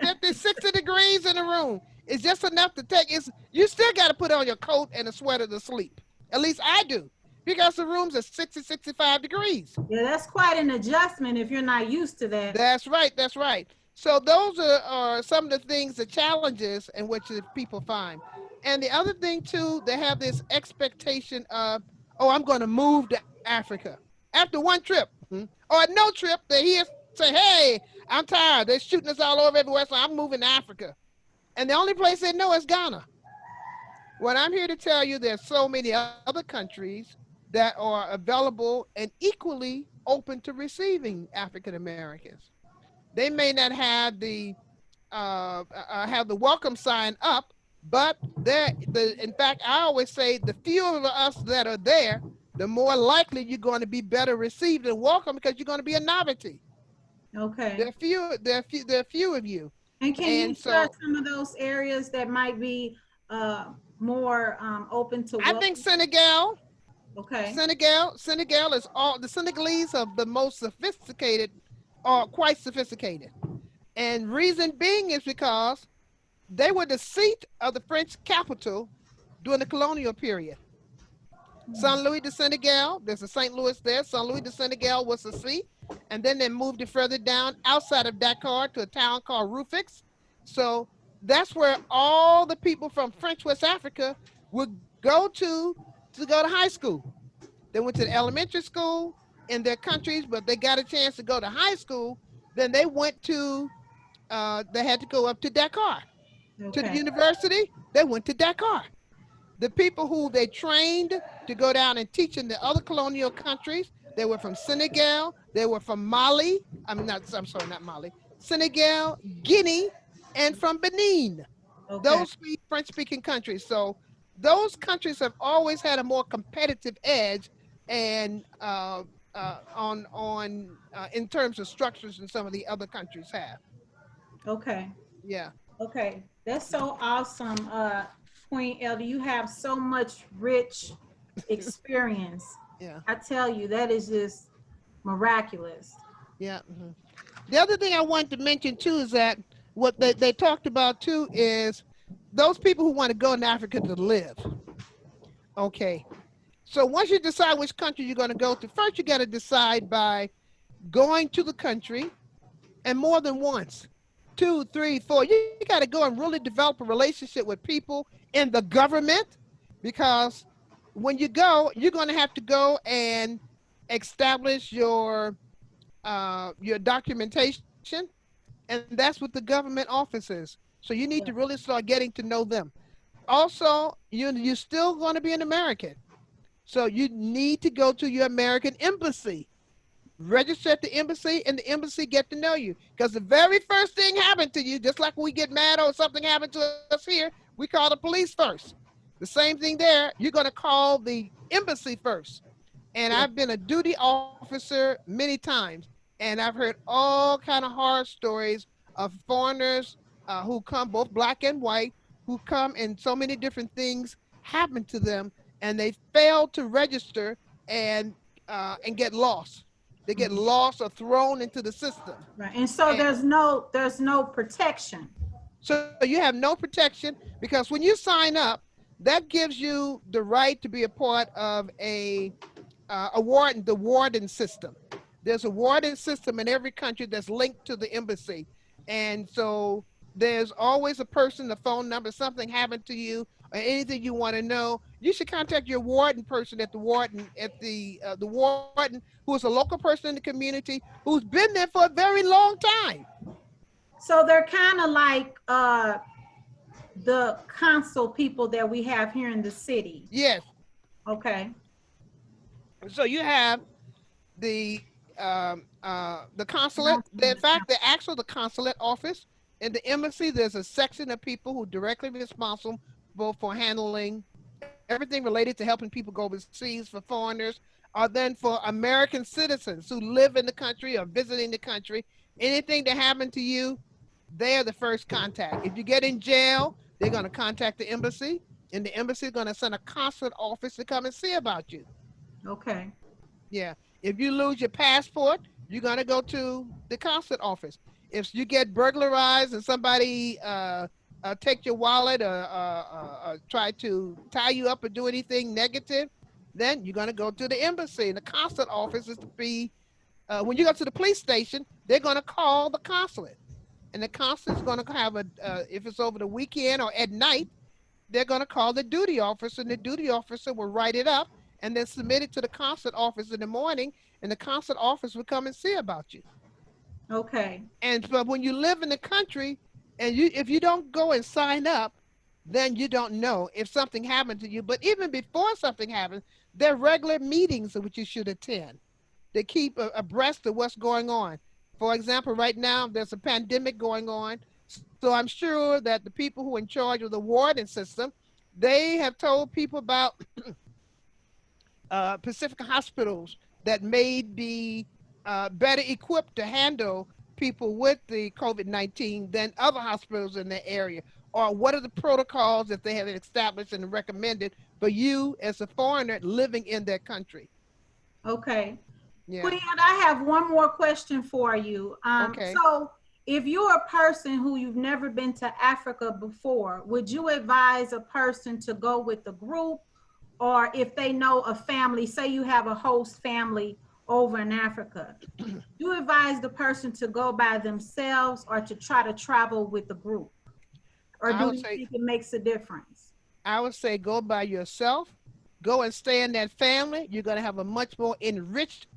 50, 60 degrees in the room. It's just enough to take. You still got to put on your coat and a sweater to sleep. At least I do. Because the rooms are 60, 65 degrees. Yeah, that's quite an adjustment if you're not used to that. That's right. That's right. So those are some of the things, the challenges in which people find. And the other thing too, they have this expectation of, oh, I'm going to move to Africa. After one trip, or no trip, they hear say, hey, I'm tired. They're shooting us all over everywhere, so I'm moving to Africa. And the only place they know is Ghana. What I'm here to tell you, there's so many other countries that are available and equally open to receiving African Americans. They may not have the welcome sign up, but in fact, I always say the fewer of us that are there, the more likely you're going to be better received and welcome because you're going to be a novelty. Okay. There are few of you. And can you And share so some of those areas that might be more open to I welcome? think Senegal Okay. Senegal is all the Senegalese are the most sophisticated, or quite sophisticated. And reason being is because they were the seat of the French capital during the colonial period. Saint Louis de Senegal, there's a St. Louis there. Saint Louis de Senegal was the seat. And then they moved it further down outside of Dakar to a town called Rufix. So that's where all the people from French West Africa would go to go to high school. They went to the elementary school in their countries, but they got a chance to go to high school. Then they went to, they had to go up to Dakar. To the Okay. university, they went to Dakar. The people who they trained to go down and teach in the other colonial countries, they were from Senegal, they were from Mali, I'm sorry, not Mali, Senegal, Guinea, and from Benin. Okay. Those three French-speaking countries. So those countries have always had a more competitive edge and in terms of structures than some of the other countries have. Okay. Yeah. Okay. That's so awesome. Queen Elder, you have so much rich experience. Yeah. I tell you, that is just miraculous. Yeah. The other thing I wanted to mention too is that what they talked about too is those people who want to go in Africa to live. Okay. So once you decide which country you're going to go to, first you got to decide by going to the country and more than once, 2, 3, 4. You got to go and really develop a relationship with people in the government, because when you go, you're going to have to go and establish your documentation and that's what the government office is. So you need to really start getting to know them. Also, you're still going to be an American. So you need to go to your American embassy, register at the embassy, and the embassy get to know you. Because the very first thing happened to you, just like we get mad or something happened to us here, we call the police first. The same thing there, you're going to call the embassy first. And I've been a duty officer many times, and I've heard all kind of horror stories of foreigners who come, both black and white, who come and so many different things happen to them, and they fail to register and get lost. They get lost or thrown into the system. Right. And so there's no protection. So you have no protection, because when you sign up, that gives you the right to be a part of the warden system. There's a warden system in every country that's linked to the embassy. And so there's always a person, the phone number, something happened to you or anything you want to know, you should contact your warden person at the warden, who is a local person in the community who's been there for a very long time. So they're kind of like the consul people that we have here in the city. Yes. Okay. So you have the consulate. In fact, the consulate office in the embassy, there's a section of people who directly responsible for handling everything related to helping people go overseas, for foreigners, or then for American citizens who live in the country or visiting the country. Anything that happened to you, they're the first contact. If you get in jail, they're going to contact the embassy, and the embassy is going to send a consulate office to come and see about you. Okay. Yeah. If you lose your passport, you're going to go to the consulate office. If you get burglarized and somebody take your wallet or try to tie you up or do anything negative, then you're going to go to the embassy. And the consulate office is to be, when you go to the police station, they're going to call the consulate. And the consulate's going to have if it's over the weekend or at night, they're going to call the duty officer, and the duty officer will write it up and then submit it to the consulate office in the morning, and the consulate office will come and see about you. Okay. And but when you live in the country, and if you don't go and sign up, then you don't know if something happened to you. But even before something happens, there are regular meetings which you should attend. They keep abreast of what's going on. For example, right now there's a pandemic going on. So I'm sure that the people who are in charge of the warden system, they have told people about Pacific hospitals that may be better equipped to handle people with the COVID-19 than other hospitals in the area. Or what are the protocols that they have established and recommended for you as a foreigner living in their country? Okay. Yeah. Queen, I have one more question for you. Okay. So if you're a person who you've never been to Africa before, would you advise a person to go with a group? Or if they know a family, say you have a host family over in Africa, do you advise the person to go by themselves or to try to travel with a group? Or do you think it makes a difference? I would say go by yourself, go and stay in that family. You're going to have a much more enriched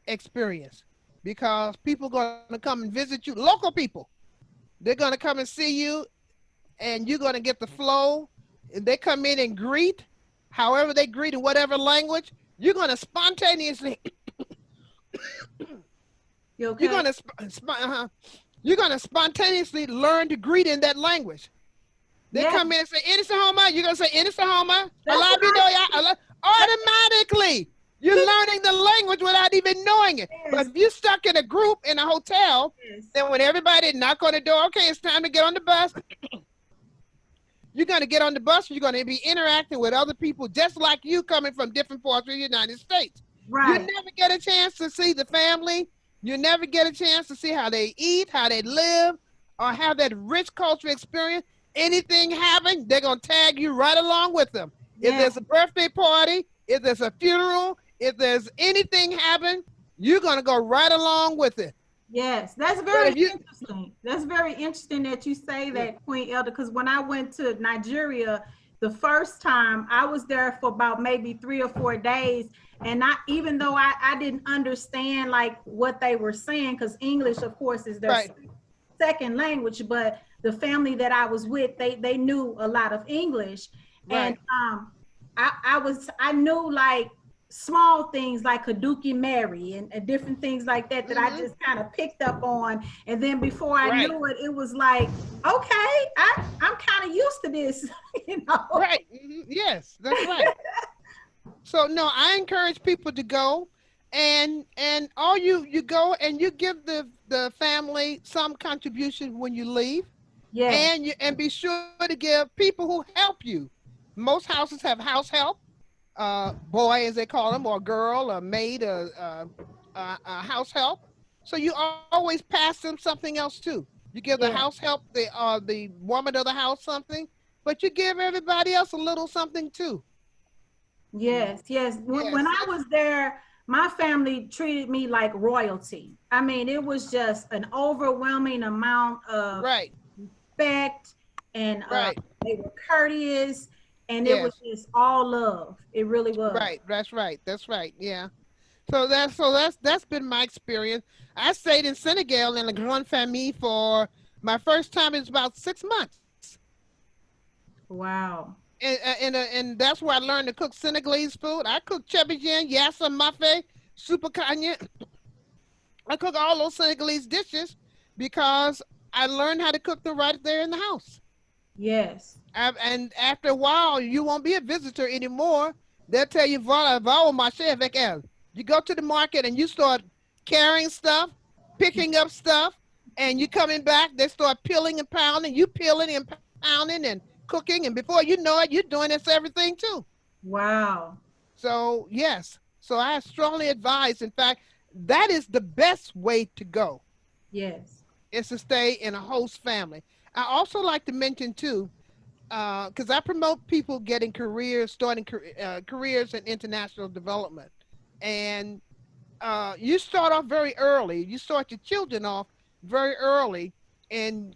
experience, because people are going to come and visit you, local people. They're going to come and see you, and you're going to get the flow. And they come in and greet, however they greet in whatever language, you're going to spontaneously You okay? You're going to spontaneously learn to greet in that language. They come in and say, "Initare Homa," you're going to say, "Initare Homa." Automatically, you're learning the language without even knowing it. Yes. But if you're stuck in a group in a hotel, then when everybody knock on the door, okay, it's time to get on the bus. You're going to get on the bus. You're going to be interacting with other people just like you, coming from different parts of the United States. Right. You never get a chance to see the family. You never get a chance to see how they eat, how they live, or have that rich cultural experience. Anything happen, they're going to tag you right along with them. If there's a birthday party, if there's a funeral, if there's anything happen, you're going to go right along with it. Yes, that's very interesting. That's very interesting that you say that, Queen Elder, because when I went to Nigeria the first time, I was there for about maybe 3 or 4 days, And even though I didn't understand like what they were saying, because English, of course, is their second language, but the family that I was with, they knew a lot of English. And I knew like small things like Kaduki Mary and different things like that I just kind of picked up on. And then before I knew it, it was like, okay, I'm kind of used to this, you know? Right. Yes, that's right. So no, I encourage people to go, and all you go and you give the family some contribution when you leave. Yeah. And be sure to give people who help you. Most houses have house help, boy as they call them, or girl, or maid, or house help. So you always pass them something else too. You give the house help, the woman of the house something, but you give everybody else a little something too. Yes. When I was there, my family treated me like royalty. I mean, it was just an overwhelming amount of respect, and they were courteous, and it was just all love. It really was. Right. That's right. Yeah. So that's been my experience. I stayed in Senegal in La Grande Famille for my first time. It's about 6 months. Wow. And that's where I learned to cook Senegalese food. I cook chebbijen, yassa, mafe, super kanya. I cook all those Senegalese dishes because I learned how to cook them right there in the house. Yes. And after a while, you won't be a visitor anymore. They'll tell you, voilà, va au marché avec elle. You go to the market and you start carrying stuff, picking up stuff, and you coming back, they start peeling and pounding, you peeling and pounding and cooking, and before you know it, you're doing this everything too. Wow. So yes, so I strongly advise, in fact, that is the best way to go. Yes. Is to stay in a host family. I also like to mention too, because I promote people getting careers, starting careers in international development. And you start off very early. You start your children off very early in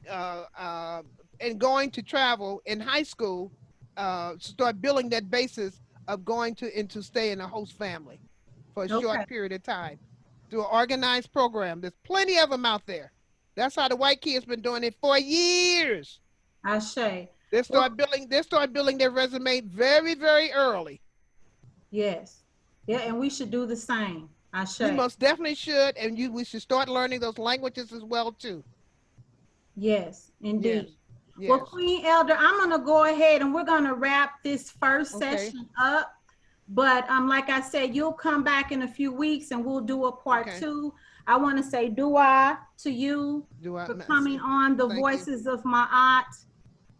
going to travel in high school, start building that basis of going to stay in a host family for a short period of time through an organized program. There's plenty of them out there. That's how the white kids been doing it for years. I say. They start building their resume very, very early. Yes. Yeah, and we should do the same. I say. We most definitely should, and we should start learning those languages as well too. Yes, indeed. Yes. Well, Queen Elder, I'm going to go ahead and we're going to wrap this first session up. But like I said, you'll come back in a few weeks and we'll do a part 2. I want to say dua to you for coming on the Voices of Maat.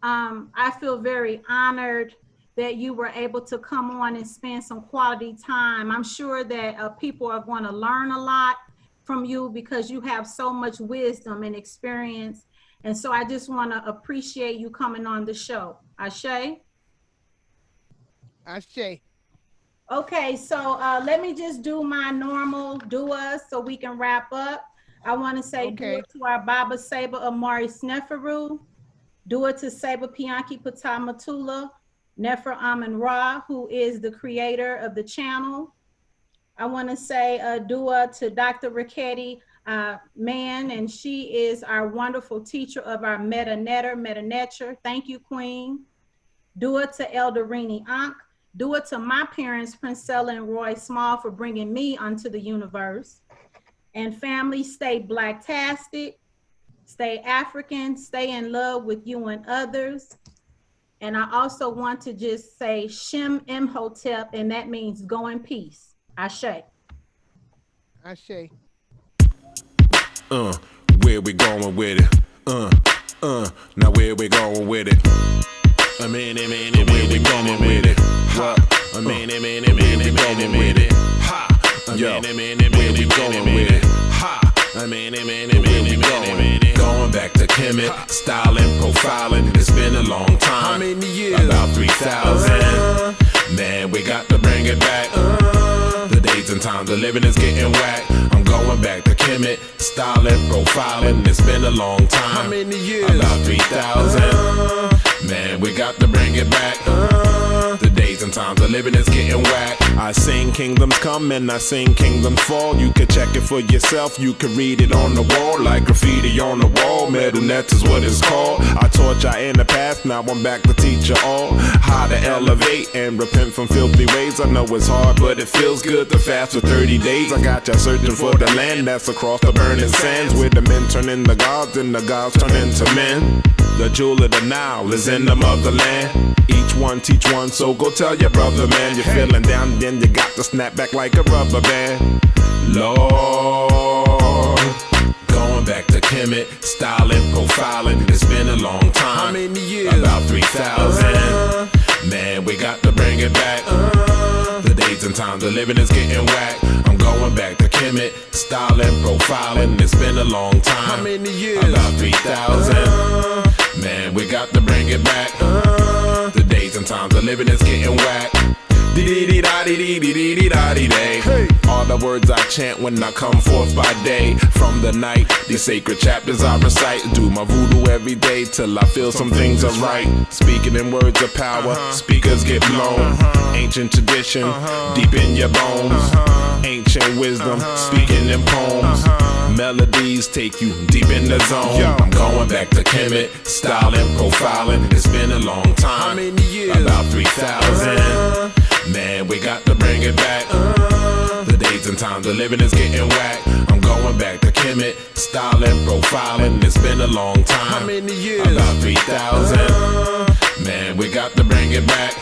I feel very honored that you were able to come on and spend some quality time. I'm sure that people are going to learn a lot from you because you have so much wisdom and experience. And so I just want to appreciate you coming on the show. Ashe? Ashe. Okay, so let me just do my normal dua so we can wrap up. I want to say dua to our Baba Saba Amari Sneferu, dua to Saba Pianki Patamatula, Nefer Amen Ra, who is the creator of the channel. I want to say a dua to Dr. Raketti Mann, and she is our wonderful teacher of our Meta-Netcher. Thank you, Queen. Dua to Elder Rini Ankh. Dua to my parents, Princella and Roy Small, for bringing me onto the universe. And family, stay blacktastic, stay African, stay in love with you and others. And I also want to just say Shem Imhotep, and that means go in peace. Ashe. Ashe. Where we going with it? Now where we going with it? Where we going with it? What? Where we going with it? Ha! Yo, where we going with it? Ha! Where we going? Going back to Kemet, styling, profiling. It's been a long time. How many years? About 3,000. Man, we got to bring it back. The days and times of living is getting whack. I'm going back to Kemet, styling, profiling. It's been a long time. How many years? About 3,000. Man, we got to bring it back. The days and times of living is getting whack. I sing kingdoms come and I sing kingdoms fall. You can check it for yourself, you can read it on the wall. Like graffiti on the wall, metal nets is what it's called. I taught y'all in the past, now I'm back to teach you all how to elevate and repent from filthy ways. I know it's hard, but it feels good to fast for 30 days. I got y'all searching for the land that's across the burning sands, where the men turn into gods and the gods turn into men. The jewel of the Nile is in the motherland. Each one teach one, so go tell your brother, man. You're feeling down, then you got to snap back like a rubber band. Lord, going back to Kemet, styling, profiling. It's been a long time. How many years? About 3,000. Man, we got to bring it back. The days and times of living is getting whack. I'm going back to Kemet, styling, profiling. It's been a long time. How many years? About 3,000. Man, we got to bring it back. The days and times of living is getting whack. Hey. All the words I chant when I come forth by day. From the night, these sacred chapters I recite. Do my voodoo every day till I feel some things are right. Speaking in words of power, speakers get blown. Ancient tradition, deep in your bones. Ancient wisdom, speaking in poems. Melodies take you deep in the zone. I'm going back to Kemet, styling, profiling. It's been a long time. How many years? About 3,000. Man, we got to bring it back. The days and times of living is getting whack. I'm going back to Kemet, styling, profiling. It's been a long time. How many years? About 3,000. Man, we got to bring it back.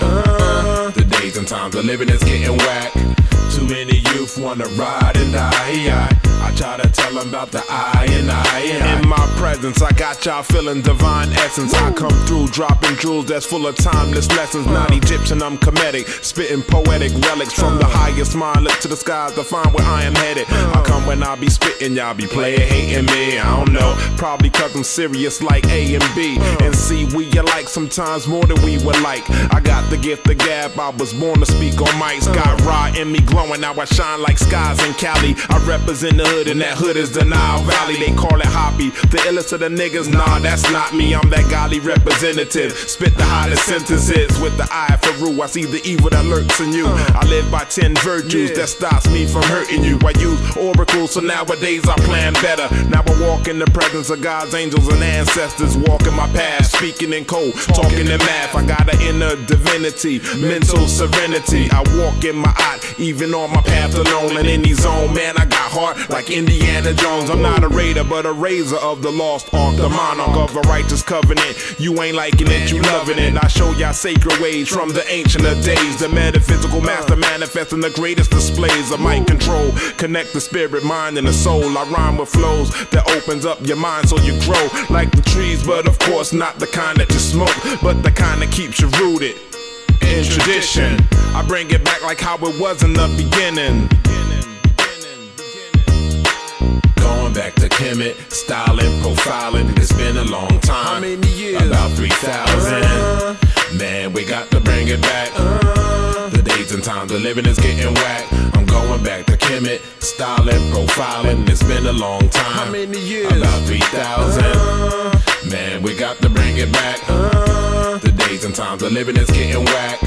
The days and times of living is getting whack. Too many youth wanna ride and die. I try to tell them about the I and I. In my presence, I got y'all feeling divine essence. I come through dropping jewels that's full of timeless lessons. Not Egyptian, I'm Kemetic, spitting poetic relics from the highest mind. Look to the skies to find where I am headed. I come when I be spitting, y'all be player hating me. I don't know, probably cause I'm serious like A and B. And C, we alike sometimes more than we would like. I got the gift of gab, I was born to speak on mics. Got raw in me glowing, now I shine like skies in Cali. I represent the hood and that hood is the Nile Valley. They call it Hoppy, the illest of the niggas. Nah, that's not me, I'm that golly representative. Spit the hottest sentences with the eye for rule. I see the evil that lurks in you. I live by 10 virtues that stops me from hurting you. I use oracles, so nowadays I plan better. Now I walk in the presence of God's angels and ancestors. Walking my path, speaking in code, talking in math. I got an inner divinity, mental serenity. I walk in my eye, even on my path alone. And in these zone, man, I got heart like Indiana Jones. I'm not a raider, but a raiser of the lost ark, the monarch of a righteous covenant. You ain't liking it, you loving it. I show y'all sacred ways from the ancient of days. The metaphysical master manifesting the greatest displays of mic control. Connect the spirit, mind, and the soul. I rhyme with flows that opens up your mind so you grow like the trees, but of course not the kind that you smoke, but the kind that keeps you rooted in tradition. I bring it back like how it was in the beginning. Going back to Kemet, styling, profiling. It's been a long time. How many years? About 3,000. Man, we got to bring it back. The days and times of living is getting whack. I'm going back to Kemet, styling, profiling. It's been a long time. How many years? About 3,000. Man, we got to bring it back. The days and times of living is getting whack.